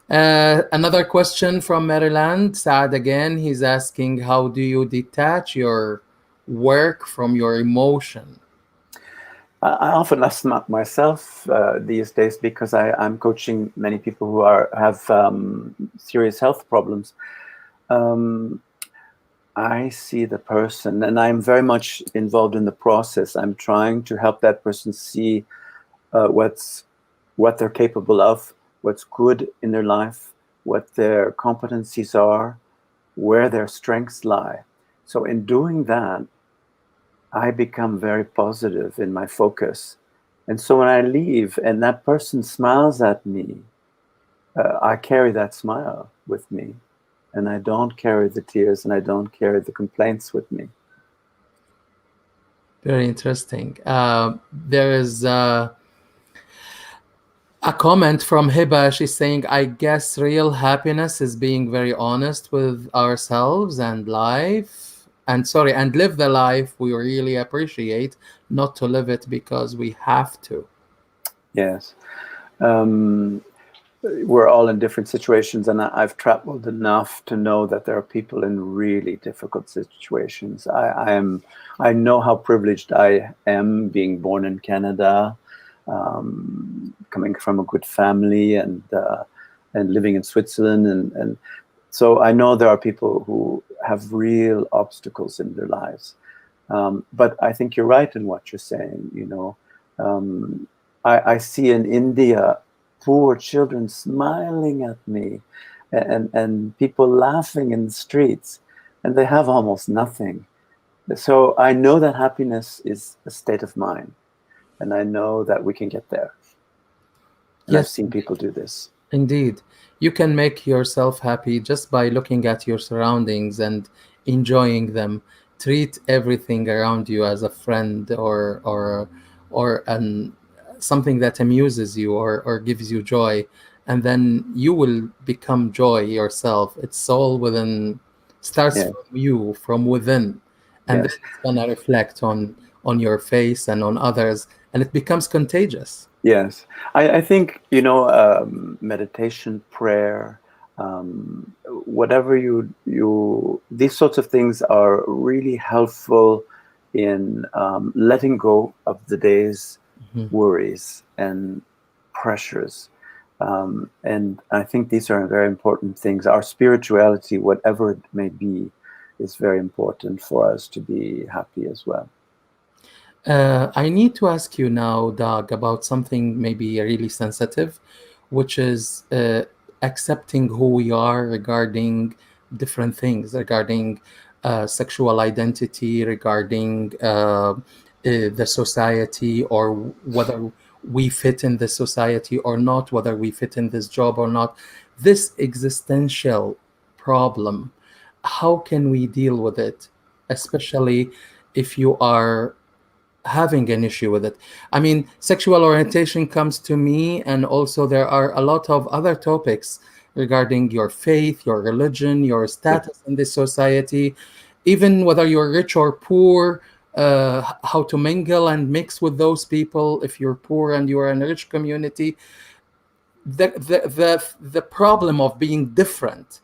Another question from Maryland, Saad again. He's asking, how do you detach your work from your emotion? I often ask myself these days, because I'm coaching many people who have serious health problems. I see the person, and I'm very much involved in the process. I'm trying to help that person see what they're capable of, what's good in their life, what their competencies are, where their strengths lie. So in doing that, I become very positive in my focus. And so when I leave and that person smiles at me, I carry that smile with me. And I don't carry the tears and I don't carry the complaints with me. Very interesting. There is a comment from Hiba. She's saying, I guess real happiness is being very honest with ourselves and life. And live the life we really appreciate, not to live it because we have to. Yes. We're all in different situations, and I've traveled enough to know that there are people in really difficult situations. I know how privileged I am, being born in Canada, coming from a good family, and living in Switzerland, and so I know there are people who have real obstacles in their lives. But I think you're right in what you're saying. I see in India poor children smiling at me, and people laughing in the streets, and they have almost nothing. So I know that happiness is a state of mind, and I know that we can get there. And Yes. I've seen people do this. Indeed. You can make yourself happy just by looking at your surroundings and enjoying them. Treat everything around you as a friend or something that amuses you or gives you joy, and then you will become joy yourself. It's all within, starts Yeah. from you, from within, and then Yes. it's gonna reflect on your face and on others, and it becomes contagious. Yes. I think, meditation, prayer, whatever these sorts of things are really helpful in letting go of the day's Mhm. worries and pressures. And I think these are very important things. Our spirituality, whatever it may be, is very important for us to be happy as well. I need to ask you now, Doug, about something maybe really sensitive, which is accepting who we are regarding different things, regarding sexual identity, regarding the society, or whether we fit in this society or not, whether we fit in this job or not. This existential problem, how can we deal with it, especially if you are having an issue with it? I mean, sexual orientation comes to me, and also there are a lot of other topics regarding your faith, your religion, your status in this society, even whether you're rich or poor, how to mingle and mix with those people if you're poor and you're in a rich community. The problem of being different,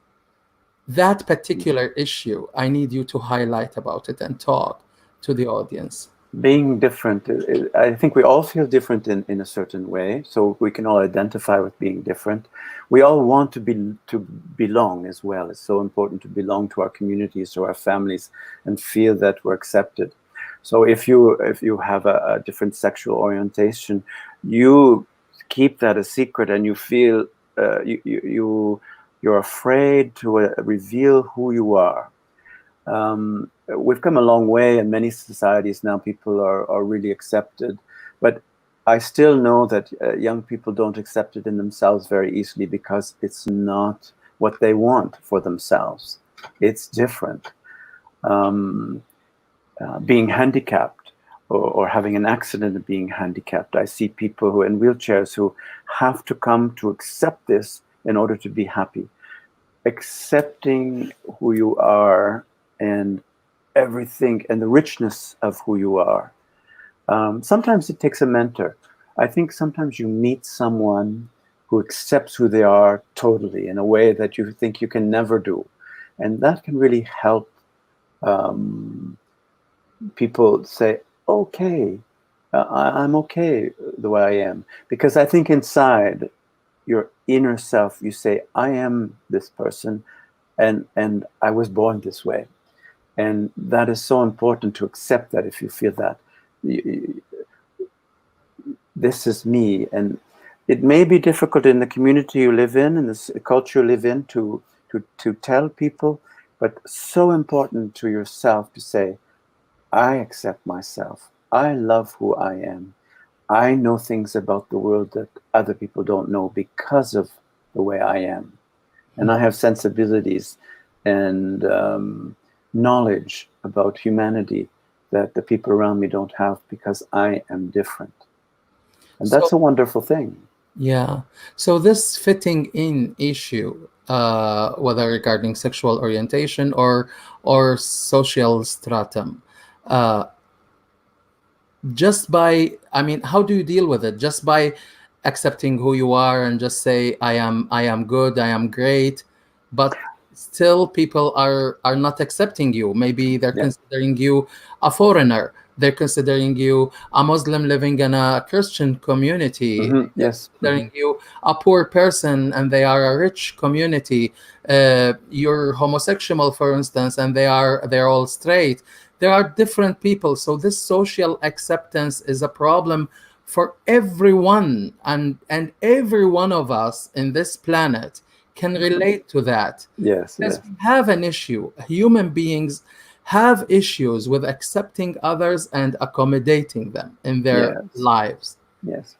that particular issue, I need you to highlight about it and talk to the audience. Being different, I think we all feel different in a certain way, so we can all identify with being different. We all want to belong as well. It's so important to belong to our communities, to our families, and feel that we're accepted. So if you have a different sexual orientation, you keep that a secret, and you feel you're afraid to reveal who you are. We've come a long way in many societies now. People are really accepted, but I still know that young people don't accept it in themselves very easily, because it's not what they want for themselves. It's different. Being handicapped or having an accident and being handicapped. I see people who are in wheelchairs who have to come to accept this in order to be happy. Accepting who you are and everything and the richness of who you are. Sometimes it takes a mentor. I think sometimes you meet someone who accepts who they are totally in a way that you think you can never do. And that can really help people say, okay, I'm okay the way I am. Because I think inside your inner self, you say, I am this person, and I was born this way. And that is so important, to accept that. If you feel that this is me, and it may be difficult in the community you live in the culture you live in to tell people, but so important to yourself to say, I accept myself. I love who I am. I know things about the world that other people don't know because of the way I am. And I have sensibilities and knowledge about humanity that the people around me don't have, because I am different. And that's a wonderful thing. Yeah. So this fitting in issue, whether regarding sexual orientation or social stratum, just by, I mean, how do you deal with it? Just by accepting who you are and just say, I am good, I am great, but still people are not accepting you. Maybe they're considering you a foreigner. They're considering you a Muslim living in a Christian community. Mm-hmm. Yes. Considering you a poor person and they are a rich community. You're homosexual, for instance, and they're all straight. There are different people. So this social acceptance is a problem for everyone, and every one of us in this planet can relate to that. Yes. Because we have an issue. Human beings have issues with accepting others and accommodating them in their lives. Yes.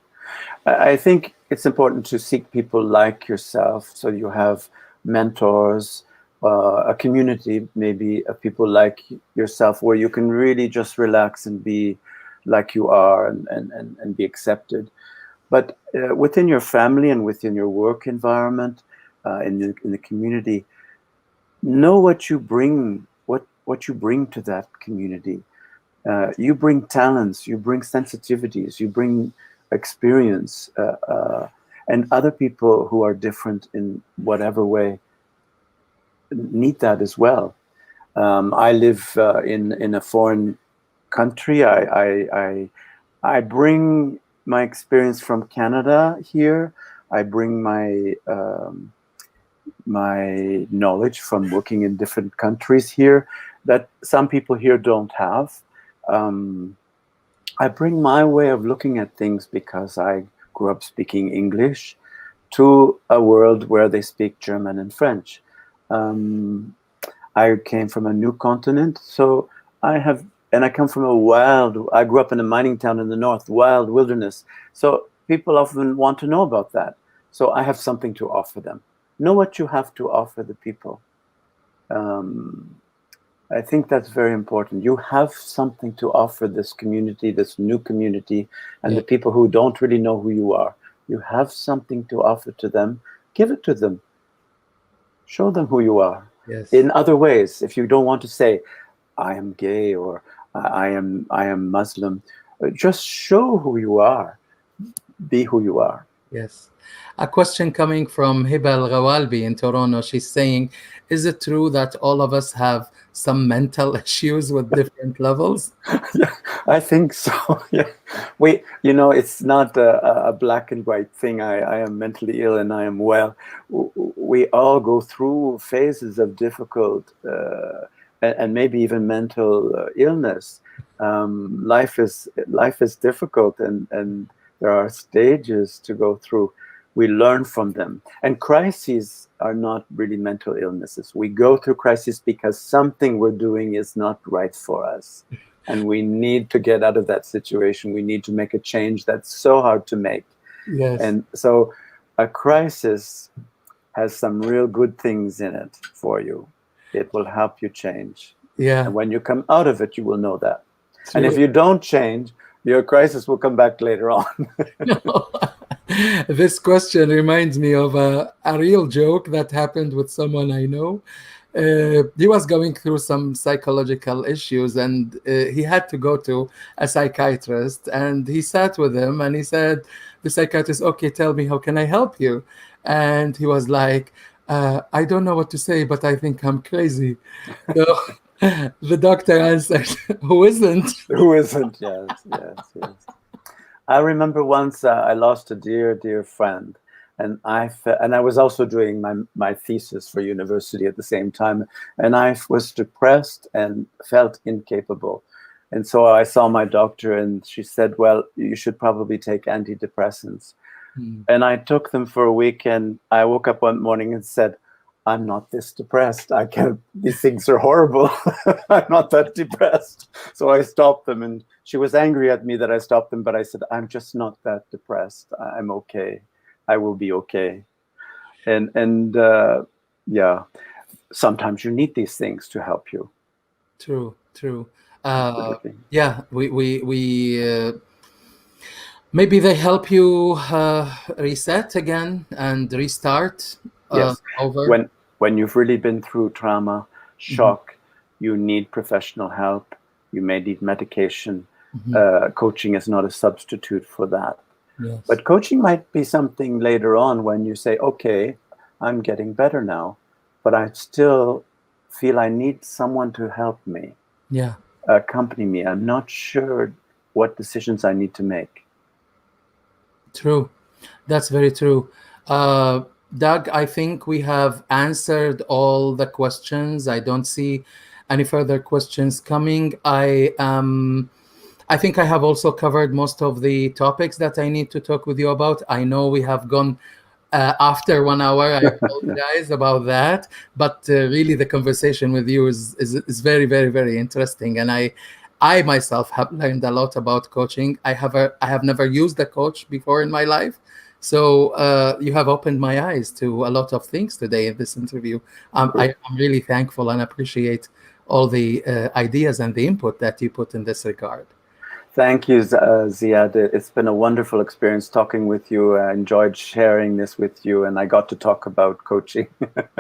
I think it's important to seek people like yourself. So you have mentors a community, maybe of people like yourself, where you can really just relax and be like you are, and be accepted. But within your family and within your work environment, in the community, know what you bring, what you bring to that community. You bring talents, you bring sensitivities, you bring experience, and other people who are different in whatever way need that as well. I live in a foreign country. I bring my experience from Canada here. I bring my my knowledge from working in different countries here that some people here don't have. I bring my way of looking at things because I grew up speaking English to a world where they speak German and French. I came from a new continent, so I come from I grew up in a mining town in the north, wild wilderness. So people often want to know about that. So I have something to offer them. Know what you have to offer the people. I think that's very important. You have something to offer this community, this new community, and the people who don't really know who you are. You have something to offer to them. Give it to them. Show them who you are. Yes. In other ways, if you don't want to say, I am gay or I am Muslim, just show who you are. Be who you are. Yes. A question coming from Hiba Al-Ghawalbi in Toronto. She's saying, is it true that all of us have some mental issues with different levels? Yeah, I think so. Yeah, it's not a black and white thing. I am mentally ill and I am well. We all go through phases of difficult and maybe even mental illness. Life is difficult, and there are stages to go through. We learn from them. And crises are not really mental illnesses. We go through crises because something we're doing is not right for us. And we need to get out of that situation. We need to make a change that's so hard to make. Yes. And so a crisis has some real good things in it for you. It will help you change. Yeah. And when you come out of it, you will know that. It's and really- if you don't change, your crisis will come back later on. No. This question reminds me of a real joke that happened with someone I know. He was going through some psychological issues, and he had to go to a psychiatrist, and he sat with him and he said, the psychiatrist, okay, tell me, how can I help you? And he was like, I don't know what to say, but I think I'm crazy. So the doctor answered, who isn't? Who isn't? Yes. I remember once I lost a dear friend, and I was also doing my thesis for university at the same time, and I was depressed and felt incapable. And so I saw my doctor, and she said, well, you should probably take antidepressants. And I took them for a week, and I woke up one morning and said, I'm not this depressed. These things are horrible. I'm not that depressed. So I stopped them, and she was angry at me that I stopped them, but I said, I'm just not that depressed. I'm okay. I will be okay. And sometimes you need these things to help you. True. Absolutely. Yeah, we maybe they help you reset again and restart. Yes. Over. When you've really been through trauma, shock, you need professional help. You may need medication. Coaching is not a substitute for that. Yes. But coaching might be something later on when you say, okay, I'm getting better now, but I still feel I need someone to help me, accompany me. I'm not sure what decisions I need to make. True. That's very true. Doug, I think we have answered all the questions. I don't see any further questions coming. I think I have also covered most of the topics that I need to talk with you about. I know we have gone after 1 hour. I apologize about that, but really the conversation with you is very, very, very interesting. And I myself have learned a lot about coaching. I have never used a coach before in my life. So you have opened my eyes to a lot of things today in this interview. I'm really thankful and appreciate all the ideas and the input that you put in this regard. Thank you, Ziad. It's been a wonderful experience talking with you. I enjoyed sharing this with you, and I got to talk about coaching.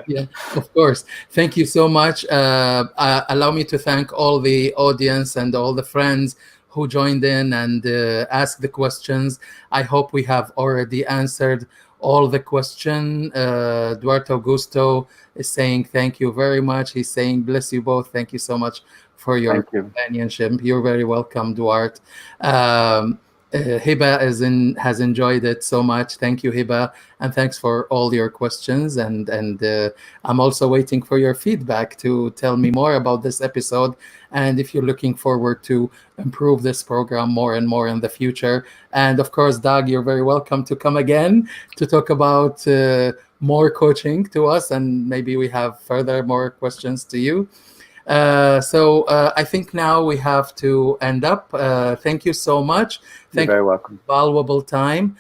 Yeah, of course. Thank you so much. Allow me to thank all the audience and all the friends who joined in and asked the questions. I hope we have already answered all the question. Duarte Augusto is saying thank you very much. He's saying bless you both. Thank you so much for your companionship. You're very welcome, Duarte. Hiba has enjoyed it so much. Thank you, Hiba, and thanks for all your questions. And I'm also waiting for your feedback to tell me more about this episode. And if you're looking forward to improve this program more and more in the future. And of course, Doug, you're very welcome to come again to talk about more coaching to us, and maybe we have more questions to you. So I think now we have to end up. Thank you so much. You're very welcome. Valuable time.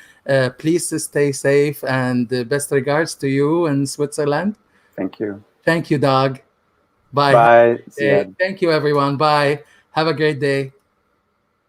Please stay safe, and best regards to you in Switzerland. Thank you. Thank you, Doug. Bye. Bye. Thank you, everyone. Bye. Have a great day.